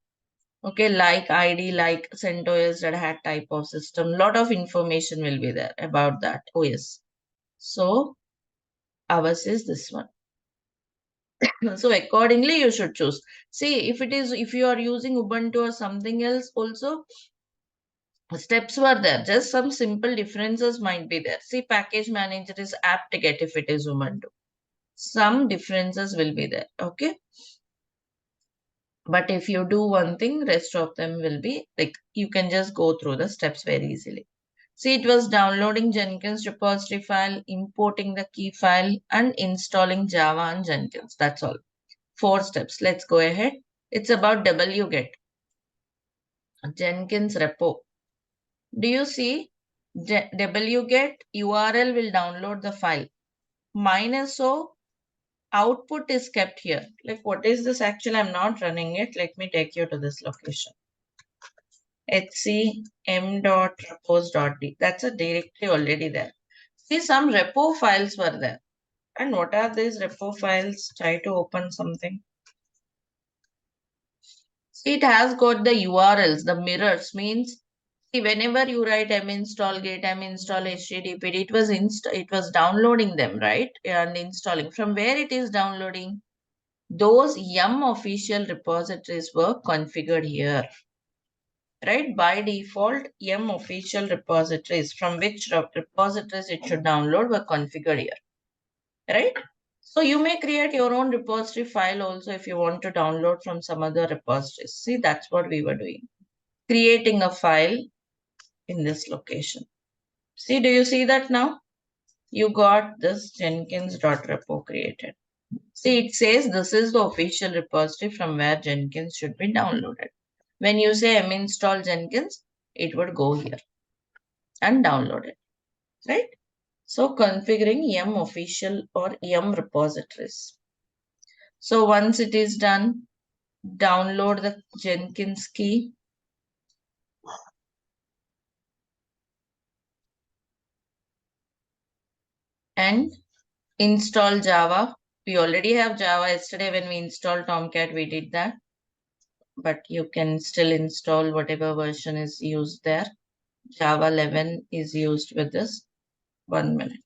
Speaker 3: Okay, like ID, like CentOS, Red Hat type of system. Lot of information will be there about that OS. So ours is this one. So accordingly, you should choose. See, if you are using Ubuntu or something else also, steps were there. Just some simple differences might be there. See, package manager is apt to get if it is Ubuntu. Some differences will be there. Okay. But if you do one thing, rest of them will be like, you can just go through the steps very easily. See, it was downloading Jenkins repository file, importing the key file, and installing Java and Jenkins. That's all. 4 steps. Let's go ahead. It's about wget. Jenkins repo. Do you see? Wget URL will download the file. -o output is kept here. Like, what is this actually? I'm not running it. Let me take you to this location. hcm.repos.d. That's a directory already there. See, some repo files were there. And what are these repo files? Try to open something. See, it has got the URLs, the mirrors means. See, whenever you write minstall git, minstall http, it was downloading them, right? And installing. From where it is downloading? Those yum official repositories were configured here. Right? By default, yum official repositories, from which repositories it should download, were configured here. Right? So you may create your own repository file also if you want to download from some other repositories. See, that's what we were doing. Creating a file in this location. See, do you see that now? You got this Jenkins.repo created. See, it says this is the official repository from where Jenkins should be downloaded. When you say install Jenkins, it would go here and download it, right? So configuring yum official or yum repositories. So once it is done, download the Jenkins key. And install Java. We already have Java. Yesterday when we installed Tomcat, we did that. But you can still install whatever version is used there. Java 11 is used with this. 1 minute.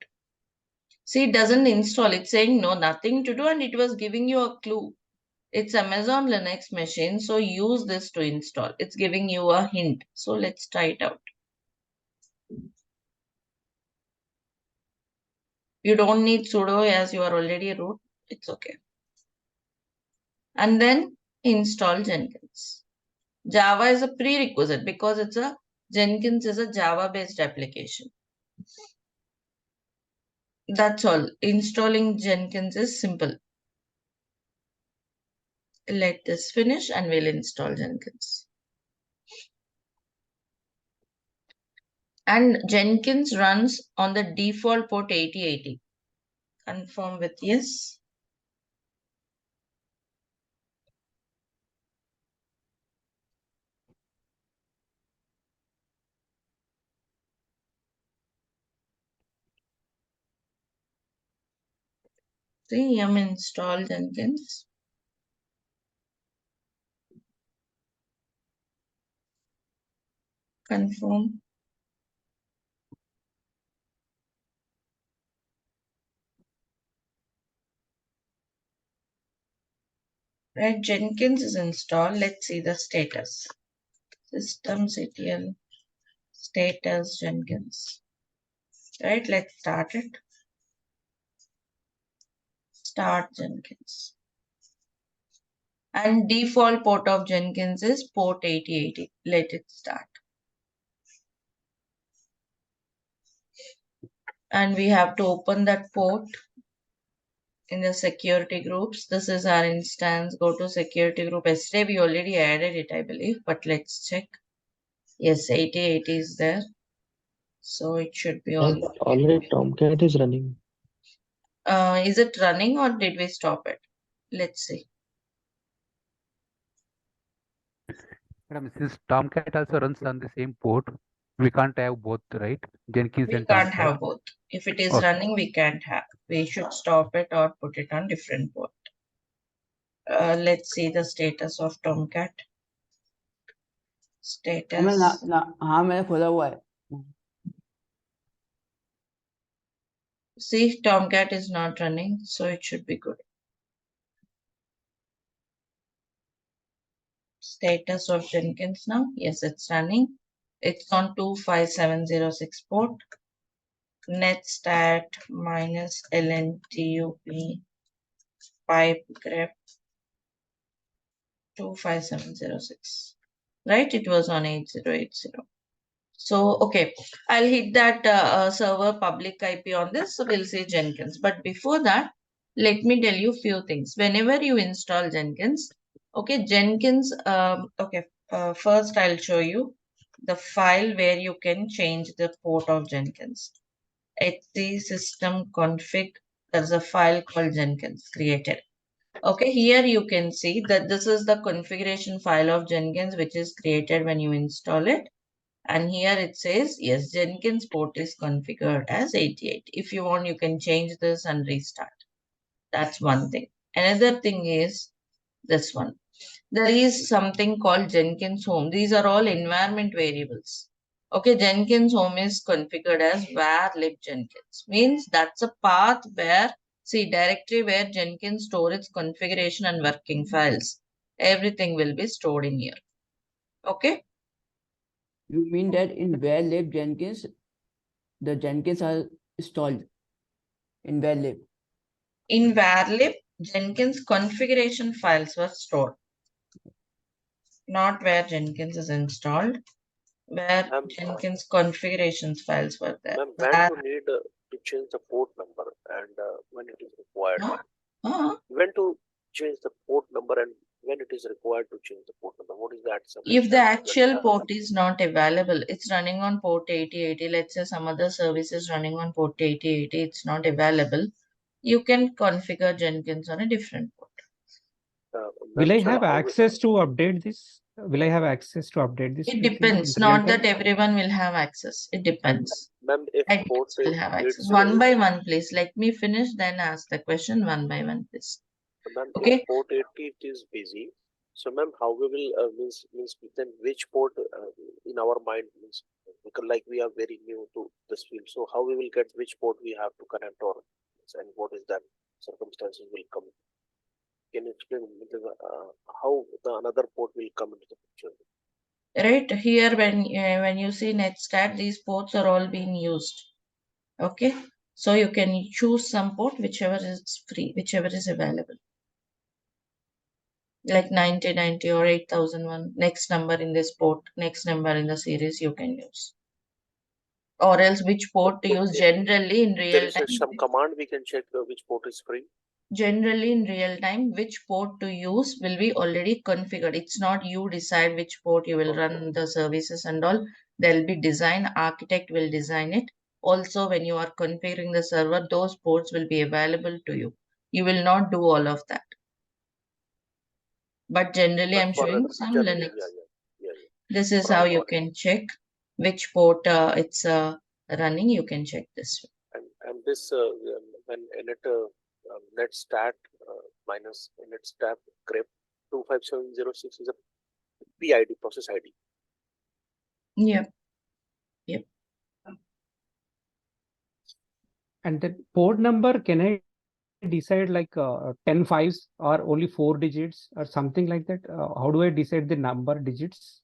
Speaker 3: See, it doesn't install. It's saying no, nothing to do, and it was giving you a clue. It's Amazon Linux machine, so use this to install. It's giving you a hint. So let's try it out. You don't need sudo as you are already root. It's okay. And then install Jenkins. Java is a prerequisite because Jenkins is a Java-based application. That's all. Installing Jenkins is simple. Let this finish and we'll install Jenkins. And Jenkins runs on the default port 8080. Confirm with yes. See, I'm installed Jenkins. Confirm. Right, Jenkins is installed. Let's see the status. Systemctl status Jenkins. Right, let's start it. Start Jenkins. And default port of Jenkins is port 8080. Let it start. And we have to open that port in the security groups. This is our instance. Go to security group. Yesterday we already added it, I believe, but let's check. Yes, 8080 is there. So it should be all.
Speaker 12: Already Tomcat is running.
Speaker 3: Is it running or did we stop it? Let's see.
Speaker 4: Madam, since Tomcat also runs on the same port, we can't have both, right? Jenkins
Speaker 3: We
Speaker 4: and
Speaker 3: can't
Speaker 4: Tomcat.
Speaker 3: have both. If it is
Speaker 4: Okay.
Speaker 3: running, we can't have. We should stop it or put it on different port. Let's see the status of Tomcat. Status.
Speaker 5: हाँ मैंने खोला हुआ है.
Speaker 3: See, Tomcat is not running, so it should be good. Status of Jenkins now. Yes, it's running. It's on 25706 port. netstat minus lntup pipe grep 25706. Right? It was on 8080. So, okay, I'll hit that server public IP on this. So we'll see Jenkins. But before that, let me tell you a few things. Whenever you install Jenkins, okay, Jenkins, first I'll show you the file where you can change the port of Jenkins. Etc system config, there's a file called Jenkins created. Okay, here you can see that this is the configuration file of Jenkins, which is created when you install it. And here it says, yes, Jenkins port is configured as 88. If you want, you can change this and restart. That's one thing. Another thing is this one. There is something called Jenkins home. These are all environment variables. Okay, Jenkins home is configured as var lib Jenkins. Means that's a path where, see, directory where Jenkins store its configuration and working files. Everything will be stored in here. Okay.
Speaker 5: You mean that in where lib Jenkins, the Jenkins are installed in where lib?
Speaker 3: In var lib, Jenkins configuration files were stored. Not where Jenkins is installed, where Jenkins configurations files were there.
Speaker 2: Ma'am, when you need to change the port number and when it is required?
Speaker 3: Huh?
Speaker 2: When to change the port number and when it is required to change the port number? What is that?
Speaker 3: If the actual port is not available, it's running on port 8080. Let's say some other service is running on port 8080. It's not available. You can configure Jenkins on a different port.
Speaker 9: Will I have access to update this? Will I have access to update this?
Speaker 3: It depends. Not that everyone will have access. It depends.
Speaker 2: Ma'am, if port
Speaker 3: will have access. One by one, please. Let me finish, then ask the question one by one, please.
Speaker 2: Ma'am,
Speaker 3: Okay.
Speaker 2: if port 80 is busy, so ma'am, how we will means then which port in our mind means, because like we are very new to this field, so how we will get which port we have to connect or and what is that circumstances will come? Can you explain how the another port will come into the picture?
Speaker 3: Right here, when you see netstat, these ports are all being used. Okay, so you can choose some port, whichever is free, whichever is available. Like 9090 or 8001, next number in this port, next number in the series you can use. Or else which port to use generally in real time.
Speaker 2: Some command we can check which port is free.
Speaker 3: Generally in real time, which port to use will be already configured. It's not you decide which port you will run the services and all. There'll be design, architect will design it. Also, when you are configuring the server, those ports will be available to you. You will not do all of that. But generally, I'm showing some Linux. This is how you can check which port it's running. You can check this.
Speaker 2: And this when netstat minus netstat grep 25706 is a PID, process ID.
Speaker 3: Yep. Yep.
Speaker 9: And the port number, can I decide like 10 fives or only 4 digits or something like that? How do I decide the number digits?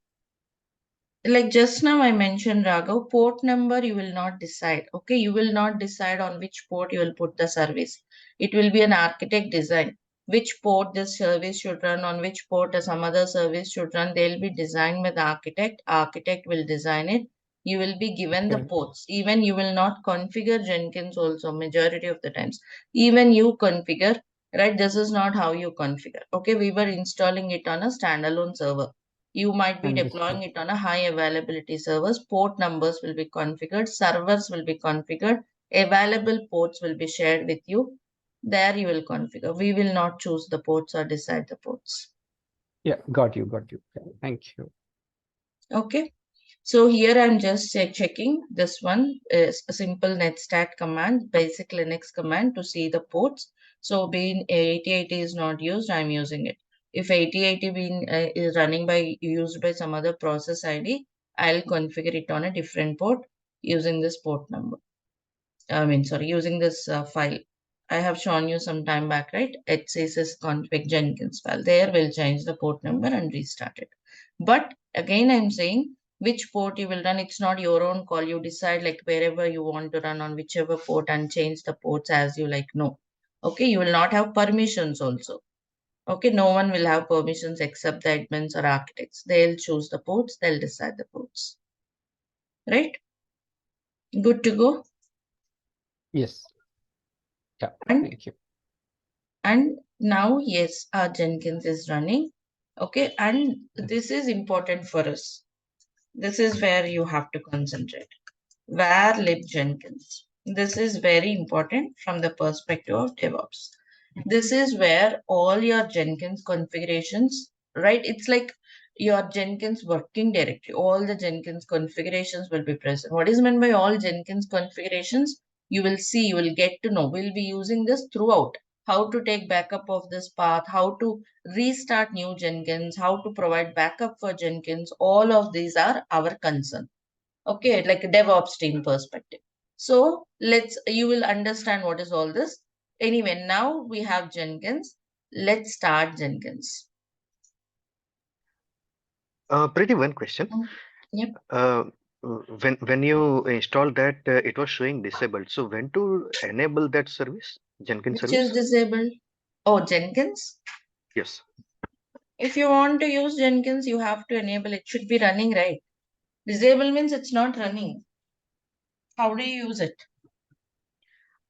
Speaker 3: Like just now I mentioned, Raghav, port number you will not decide. Okay, you will not decide on which port you will put the service. It will be an architect design. Which port this service should run, on which port some other service should run. They'll be designed by the architect. Architect will design it. You will be given the ports. Even you will not configure Jenkins also, majority of the times. Even you configure, right? This is not how you configure. Okay, we were installing it on a standalone server. You might be deploying it on a high availability servers. Port numbers will be configured. Servers will be configured. Available ports will be shared with you. There you will configure. We will not choose the ports or decide the ports.
Speaker 9: Yeah, got you. Thank you.
Speaker 3: Okay. So here I'm just checking. This one is a simple netstat command, basic Linux command to see the ports. So being 8080 is not used, I'm using it. If 8080 being is running by used by some other process ID, I'll configure it on a different port using this port number. Using this file. I have shown you some time back, right? HCSS config Jenkins file. There we'll change the port number and restart it. But again, I'm saying which port you will run. It's not your own call. You decide like wherever you want to run on whichever port and change the ports as you like. No. Okay, you will not have permissions also. Okay, no one will have permissions except the admins or architects. They'll choose the ports, they'll decide the ports. Right? Good to go?
Speaker 9: Yes. Yeah, thank you.
Speaker 3: And now, yes, our Jenkins is running. Okay, and this is important for us. This is where you have to concentrate. Where lib Jenkins? This is very important from the perspective of DevOps. This is where all your Jenkins configurations, right? It's like your Jenkins working directory. All the Jenkins configurations will be present. What is meant by all Jenkins configurations? You will see, you will get to know. We'll be using this throughout. How to take backup of this path, how to restart new Jenkins, how to provide backup for Jenkins. All of these are our concern. Okay, like a DevOps team perspective. So you will understand what is all this. Anyway, now we have Jenkins. Let's start Jenkins.
Speaker 8: Pretty one question.
Speaker 3: Yep.
Speaker 8: When you installed that, it was showing disabled. So when to enable that service, Jenkins
Speaker 3: Which
Speaker 8: service?
Speaker 3: is disabled? Oh, Jenkins?
Speaker 8: Yes.
Speaker 3: If you want to use Jenkins, you have to enable it. Should be running, right? Disable means it's not running. How do you use it?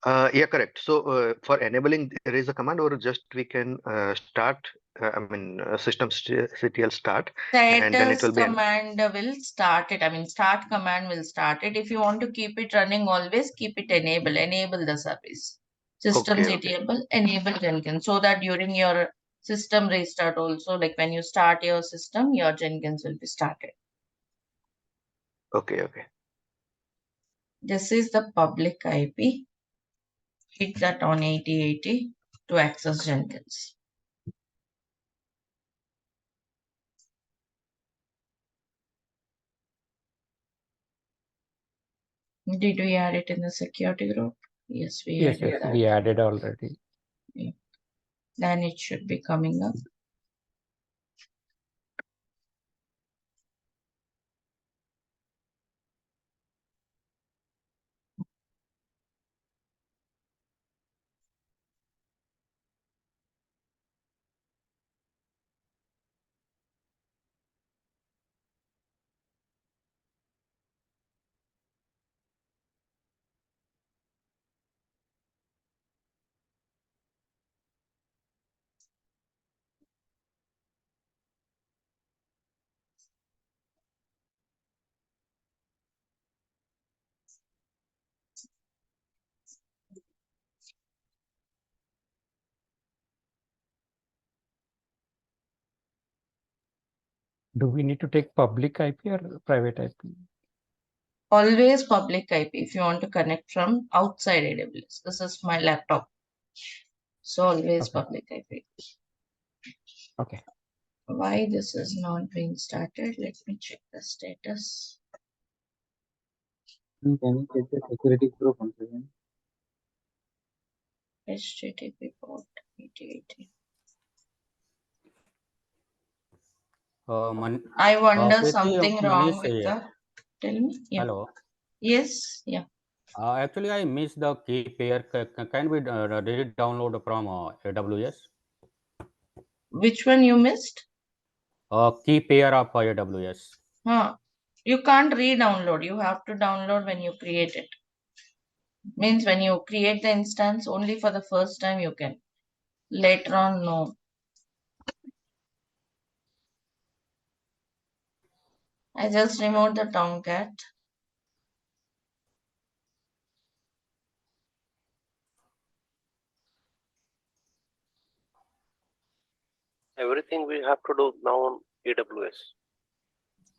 Speaker 8: Yeah, correct. So for enabling, there is a command, or just we can start. Systemctl start, and then it
Speaker 3: Status
Speaker 8: will be
Speaker 3: command will start it. I mean, start command will start it. If you want to keep it running always, keep it enable the service. Systemctl enable Jenkins, so that during your system restart also, like when you start your system, your Jenkins will be started.
Speaker 8: Okay.
Speaker 3: This is the public IP. Hit that on 8080 to access Jenkins. Did we add it in the security group? Yes, we added that.
Speaker 9: We added already.
Speaker 3: Yeah. Then it should be coming up.
Speaker 9: Do we need to take public IP or private IP?
Speaker 3: Always public IP if you want to connect from outside AWS. This is my laptop. So always public IP.
Speaker 9: Okay.
Speaker 3: Why this is not being started? Let me check the status.
Speaker 12: Can you check the security group once again?
Speaker 3: HTTP port 8080. I wonder
Speaker 13: Preethi,
Speaker 3: something wrong
Speaker 13: Manish
Speaker 3: with
Speaker 13: here.
Speaker 3: the. Tell me. Yeah.
Speaker 13: Hello.
Speaker 3: Yes. Yeah.
Speaker 13: Actually, I missed the key pair. Can we really download from AWS?
Speaker 3: Which one you missed?
Speaker 13: Key pair of AWS.
Speaker 3: Huh. You can't re-download. You have to download when you create it. Means when you create the instance, only for the first time you can. Later on, no. I just removed the Tomcat.
Speaker 2: Everything we have to do now on AWS.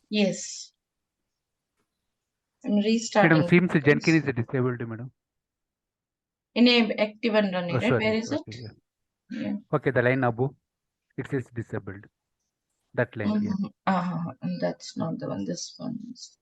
Speaker 3: Yes. I'm restarting.
Speaker 4: Madam, seems Jenkins is disabled, madam.
Speaker 3: Enable active and run it.
Speaker 4: Sorry.
Speaker 3: Where is
Speaker 4: Okay,
Speaker 3: it?
Speaker 4: yeah.
Speaker 3: Yeah.
Speaker 4: Okay, the line above, it says disabled. That line, yeah.
Speaker 3: That's not the one. This one is.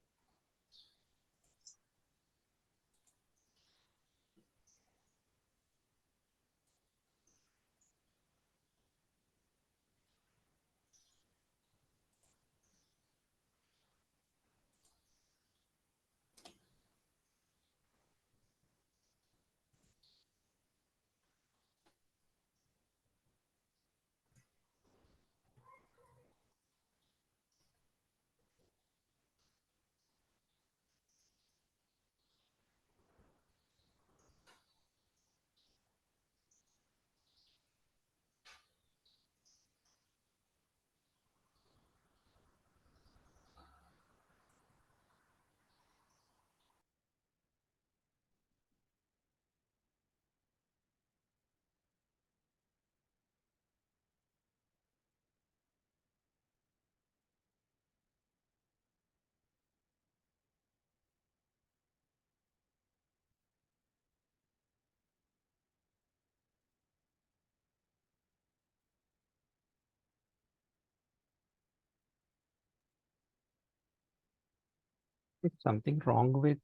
Speaker 9: Is something wrong with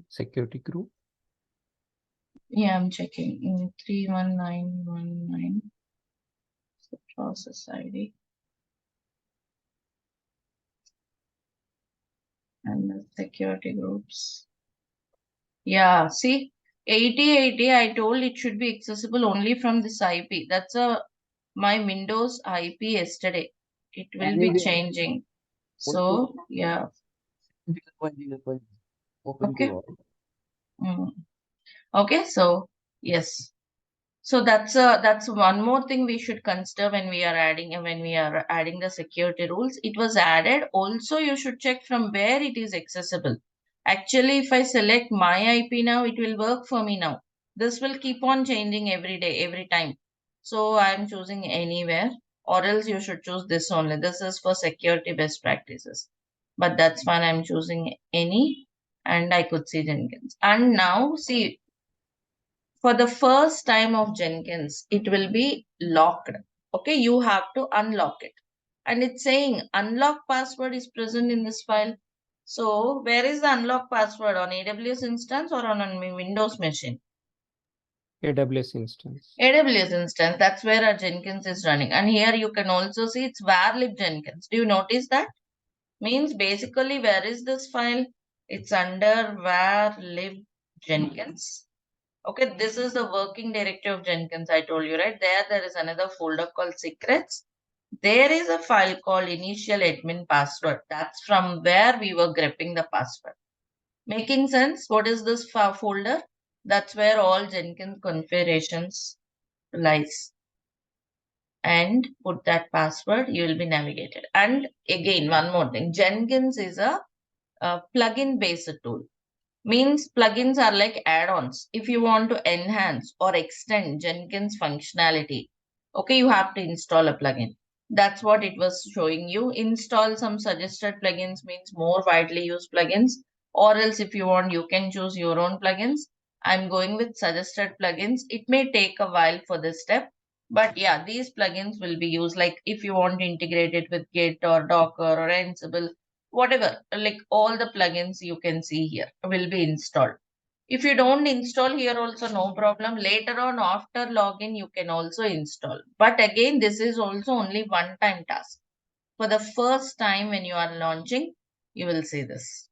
Speaker 9: security group?
Speaker 3: Yeah, I'm checking. In 31919. The process ID. And the security groups. Yeah, see, 8080, I told it should be accessible only from this IP. That's my Windows IP yesterday. It will be changing. So, yeah.
Speaker 5: Open
Speaker 3: Okay.
Speaker 5: to all.
Speaker 3: Okay, so Yes. So that's one more thing we should consider when we are adding the security rules. It was added. Also, you should check from where it is accessible. Actually, if I select my IP now, it will work for me now. This will keep on changing every day, every time. So I'm choosing anywhere, or else you should choose this only. This is for security best practices. But that's fine. I'm choosing any, and I could see Jenkins. And now see, for the first time of Jenkins, it will be locked. Okay, you have to unlock it. And it's saying unlock password is present in this file. So where is the unlock password, on AWS instance or on a Windows machine?
Speaker 9: AWS instance.
Speaker 3: AWS instance, that's where our Jenkins is running. And here you can also see it's varlib Jenkins. Do you notice that? Means basically, where is this file? It's under varlib Jenkins. Okay, this is the working directory of Jenkins. I told you, right? There is another folder called secrets. There is a file called initial admin password. That's from where we were grepping the password. Making sense? What is this folder? That's where all Jenkins configurations lies. And put that password, you will be navigated. And again, one more thing. Jenkins is a plugin based tool. Means plugins are like add-ons. If you want to enhance or extend Jenkins functionality, okay, you have to install a plugin. That's what it was showing you. Install some suggested plugins means more widely used plugins, or else if you want, you can choose your own plugins. I'm going with suggested plugins. It may take a while for this step, but yeah, these plugins will be used. Like if you want to integrate it with Git or Docker or Ansible, whatever, like all the plugins you can see here will be installed. If you don't install here also, no problem. Later on after login, you can also install. But again, this is also only one time task. For the first time when you are launching, you will see this.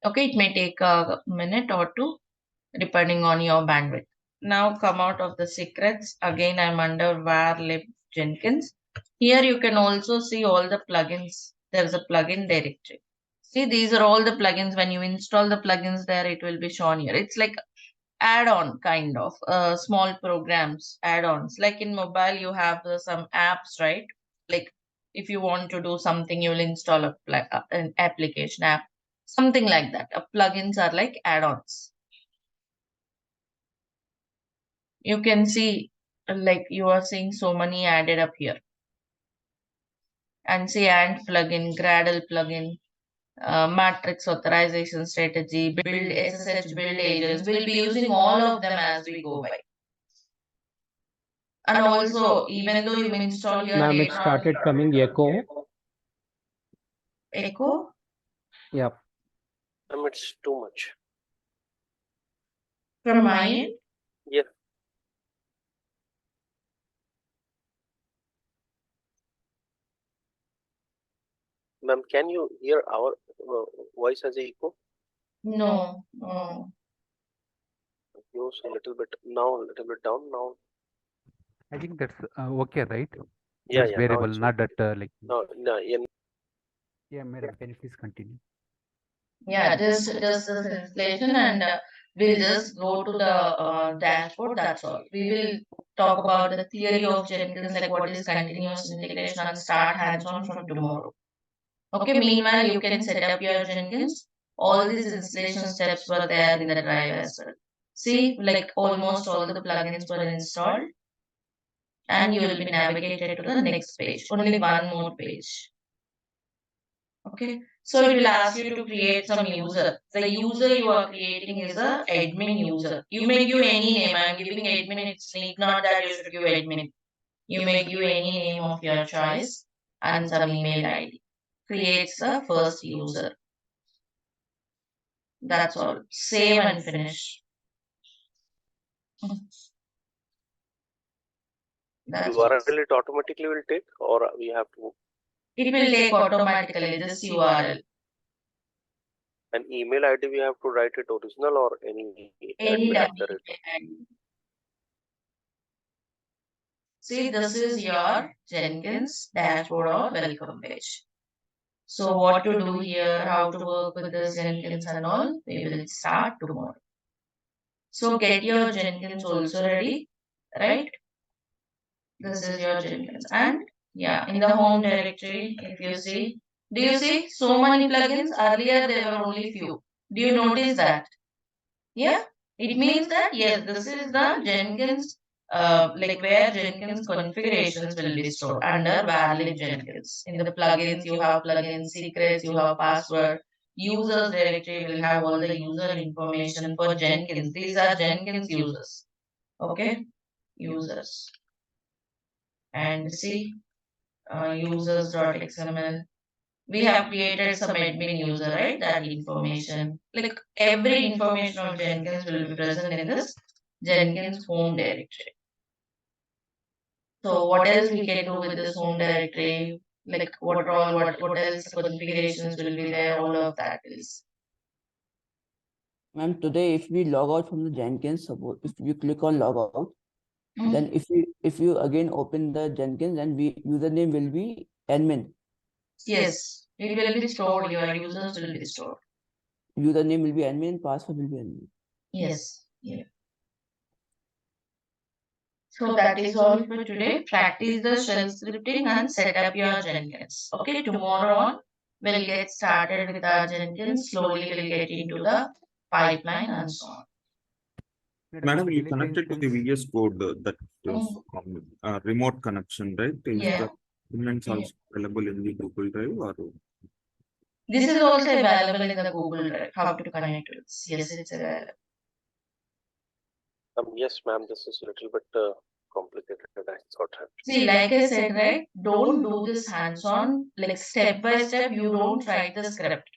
Speaker 3: Okay, it may take a minute or two depending on your bandwidth. Now come out of the secrets. Again, I'm under varlib Jenkins. Here you can also see all the plugins. There's a plugin directory. See, these are all the plugins. When you install the plugins there, it will be shown here. It's like add-on kind of small programs, add-ons. Like in mobile, you have some apps, right? Like if you want to do something, you will install an application app, something like that. Plugins are like add-ons. You can see like you are seeing so many added up here. And see Ant plugin, Gradle plugin, matrix authorization strategy, build SSH build agents. We'll be using all of them as we go by. And also, even though you install your
Speaker 9: Ma'am, it
Speaker 3: data,
Speaker 9: started coming echo.
Speaker 3: echo.
Speaker 9: Yep.
Speaker 2: It's too much.
Speaker 3: From my end?
Speaker 2: Yeah. Ma'am, can you hear our voice as echo?
Speaker 3: No. No.
Speaker 2: Use a little bit now, a little bit down now.
Speaker 4: I think that's okay, right?
Speaker 2: Yeah,
Speaker 4: That's
Speaker 2: yeah.
Speaker 4: variable,
Speaker 2: Now
Speaker 4: not that like.
Speaker 2: no, no, yeah.
Speaker 4: Yeah, madam, can you please continue?
Speaker 3: Yeah, just this installation, and we'll just go to the dashboard. That's all. We will talk about the theory of Jenkins, like what is continuous integration, and start hands-on from tomorrow. Okay, meanwhile, you can set up your Jenkins. All these installation steps were there in the drive as well. See, like almost all the plugins were installed, and you will be navigated to the next page. Only one more page. Okay, so it will ask you to create some user. The user you are creating is a admin user. You may give any name. I'm giving admin. It's need not that you should give admin. You may give any name of your choice and some email ID. Creates the first user. That's all. Save and finish. That's all.
Speaker 2: URL it automatically will take, or we have to.
Speaker 3: It will take automatically this URL.
Speaker 2: An email ID we have to write it original or any
Speaker 3: Any
Speaker 2: admin after it.
Speaker 3: See, this is your Jenkins dashboard or welcome page. So what to do here, how to work with this Jenkins and all, we will start tomorrow. So get your Jenkins also ready, right? This is your Jenkins. And yeah, in the home directory, if you see, do you see so many plugins? Earlier there were only few. Do you notice that? Yeah, it means that yes, this is the Jenkins, like where Jenkins configurations will be stored under valid Jenkins. In the plugins, you have plugin secrets, you have password. Users directory will have all the user information for Jenkins. These are Jenkins users. Okay, users. And see, users.xml. We have created some admin user, right? That information, like every information of Jenkins will be present in this Jenkins home directory. So what else we can do with this home directory? Like what all, what else configurations will be there? All of that is.
Speaker 5: Ma'am, today if we log out from the Jenkins, suppose if you click on log out, then if you again open the Jenkins, then username will be admin.
Speaker 3: Yes, it will be stored. Your users will be stored.
Speaker 5: Username will be admin, password will be admin.
Speaker 3: Yes. Yeah. So that is all for today. Practice the shell scripting and set up your Jenkins. Okay, tomorrow on we'll get started with our Jenkins. Slowly we'll get into the pipeline and so on.
Speaker 1: Madam, you connected to the VS Code that is remote connection, right? Is
Speaker 3: Yeah.
Speaker 1: the elements also available in the Google Drive or?
Speaker 3: This is also available in the Google Drive. How to connect to it? Yes, it's available.
Speaker 2: Yes, ma'am, this is a little bit complicated, I thought.
Speaker 3: See, like I said, right? Don't do this hands-on, like step by step. You don't write the script.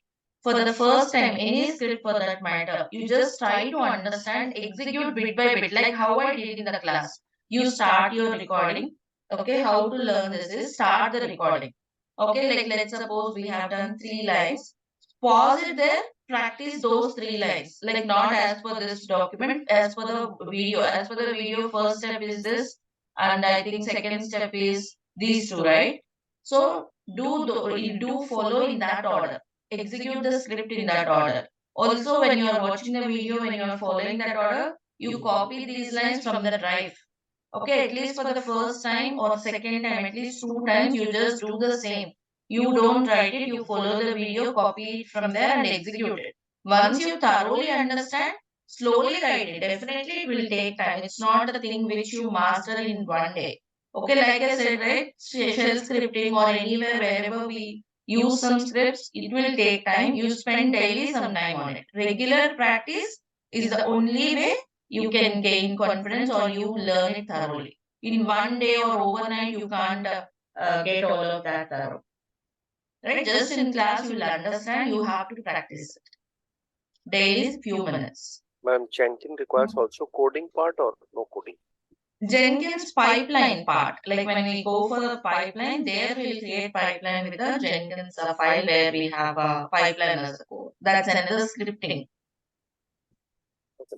Speaker 3: For the first time, any script for that matter, you just try to understand, execute bit by bit, like how I did in the class. You start your recording. Okay, how to learn this is start the recording. Okay, like let's suppose we have done 3 lines. Pause it there, practice those 3 lines. Like not as per this document, as per the video. As per the video, first step is this, and I think second step is these two, right? So do follow in that order. Execute the script in that order. Also, when you are watching the video, when you are following that order, you copy these lines from the drive. Okay, at least for the first time or second time, at least 2 times, you just do the same. You don't write it, you follow the video, copy it from there and execute it. Once you thoroughly understand, slowly write it. Definitely it will take time. It's not a thing which you master in one day. Okay, like I said, right? Shell scripting or anywhere wherever we use some scripts, it will take time. You spend daily some time on it. Regular practice is the only way you can gain confidence or you learn it thoroughly. In one day or overnight, you can't get all of that thorough. Right? Just in class, you will understand. You have to practice it. Daily, few minutes.
Speaker 2: Ma'am, Jenkins requires also coding part or no coding?
Speaker 3: Jenkins pipeline part, like when we go for the pipeline, there we'll create pipeline with the Jenkins file where we have a pipeline as a code. That's another scripting.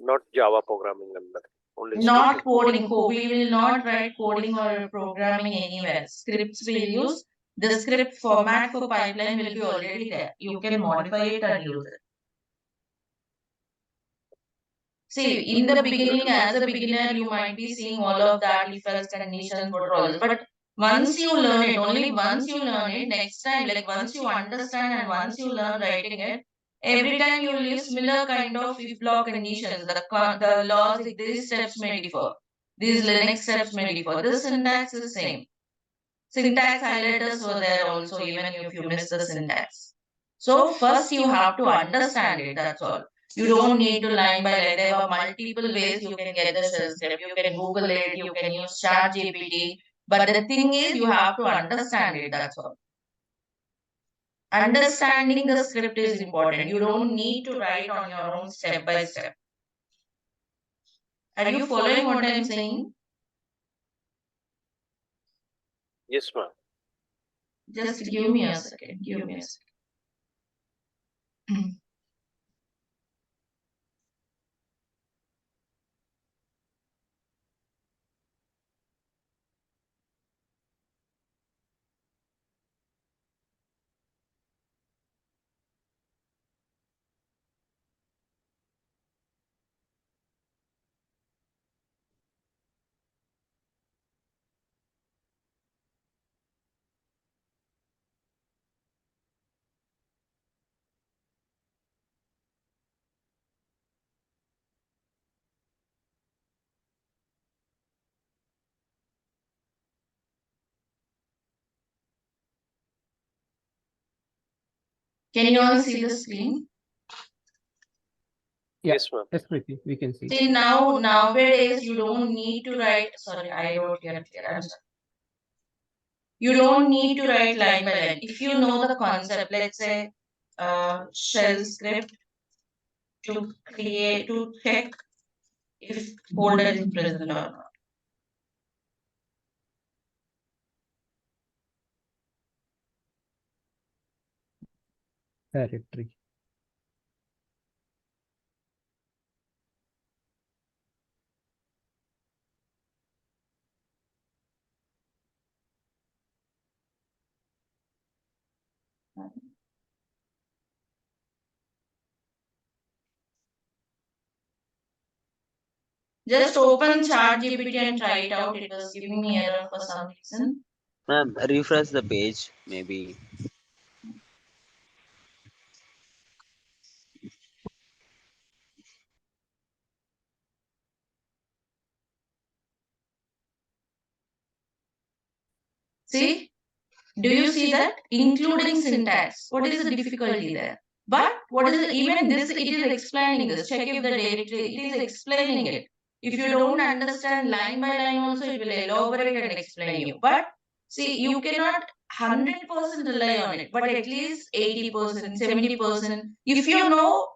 Speaker 2: Not Java programming and nothing. Only
Speaker 3: not coding. We will not write coding or programming anywhere. Scripts we'll use. The script format for pipeline will be already there. You can modify it and use it. See, in the beginning, as a beginner, you might be seeing all of that, if else conditions, what all. But once you learn it, only once you learn it, next time, like once you understand and once you learn writing it, every time you will use similar kind of if block conditions. The laws, like these steps may differ. These Linux steps may differ. This syntax is same. Syntax highlighters were there also, even if you miss the syntax. So first you have to understand it, that's all. You don't need to line by line. There are multiple ways you can get the shell script. You can Google it, you can use ChatGPT. But the thing is, you have to understand it, that's all. Understanding the script is important. You don't need to write on your own step by step. Are you following what I'm saying?
Speaker 2: Yes, ma'am.
Speaker 3: Just give me a second. Give me a second. Can you all see the screen?
Speaker 9: Yeah.
Speaker 2: Yes, ma'am.
Speaker 9: Yes, Preethi, we can see.
Speaker 3: See, nowadays you don't need to write. Sorry, I wrote here. I'm sorry. You don't need to write line by line. If you know the concept, let's say shell script to check if folder is present or not.
Speaker 9: Directory.
Speaker 3: Just open ChatGPT and try it out. It was giving me error for some reason.
Speaker 6: Ma'am, refresh the page, maybe.
Speaker 3: See? Do you see that? Including syntax. What is the difficulty there? But what is it? Even this, it is explaining this. Check if the directory, it is explaining it. If you don't understand line by line also, it will elaborate and explain you. But see, you cannot 100% rely on it, but at least 80%, 70%. If you know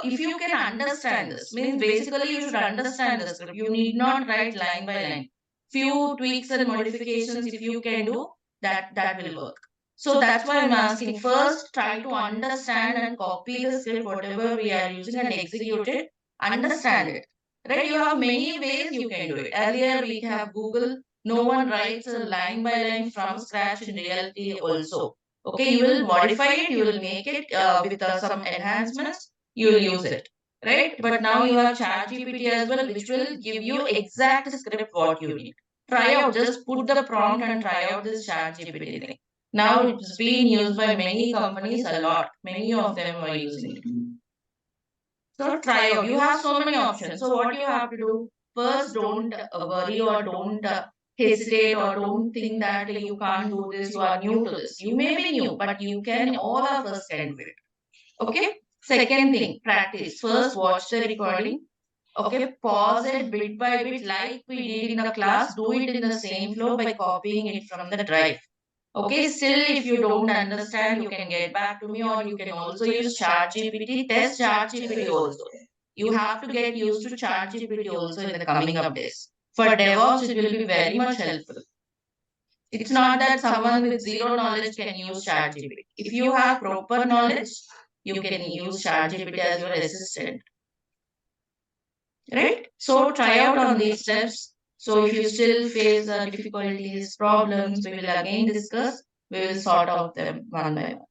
Speaker 3: if you can understand this, means basically you should understand the script. You need not write line by line. Few tweaks and modifications, if you can do, that will work. So that's why I'm asking, first try to understand and copy the script, whatever we are using, and execute it, understand it. Right? You have many ways you can do it. Earlier we have Google, no one writes a line by line from scratch in reality also. Okay, you will modify it, you will make it with some enhancements, you will use it. Right? But now you have ChatGPT as well, which will give you exact script what you need. Try out, just put the prompt and try out this ChatGPT thing. Now it's being used by many companies a lot. Many of them are using it. So try out. You have so many options. So what you have to do, first don't worry or don't hesitate or don't think that you can't do this, you are new to this. You may be new, but you can, all of us can do it. Okay? Second thing, practice. First watch the recording. Okay, pause it bit by bit like we did in the class. Do it in the same flow by copying it from the drive. Okay, still if you don't understand, you can get back to me, or you can also use ChatGPT. Test ChatGPT also. You have to get used to ChatGPT also in the coming up days. For DevOps, it will be very much helpful. It's not that someone with zero knowledge can use ChatGPT. If you have proper knowledge, you can use ChatGPT as your assistant. Right? So try out on these steps. So if you still face difficulties, problems, we will again discuss. We will sort out them one by one.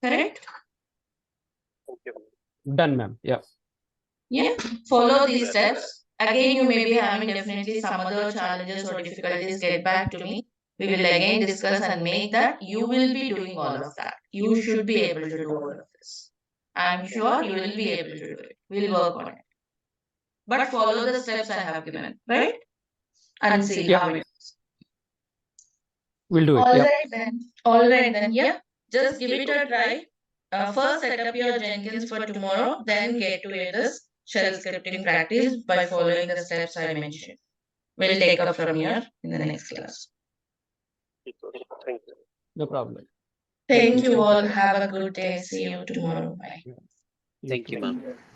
Speaker 3: Correct?
Speaker 2: Thank you.
Speaker 9: Done, ma'am. Yeah.
Speaker 3: Yeah. Follow these steps. Again, you may be having definitely some other challenges or difficulties. Get back to me. We will again discuss and make that. You will be doing all of that. You should be able to do all of this. I'm sure you will be able to do it. We'll work on it. But follow the steps I have given, right? And see how it is.
Speaker 9: We'll do it.
Speaker 3: All
Speaker 9: Yeah.
Speaker 3: right then. All right then. Yeah. Just give it a try. First set up your Jenkins for tomorrow, then get to this shell scripting practice by following the steps I mentioned. We'll take up from here in the next class.
Speaker 2: Thank you.
Speaker 9: No problem.
Speaker 3: Thank you all. Have a good day. See you tomorrow. Bye.
Speaker 6: Thank you, ma'am.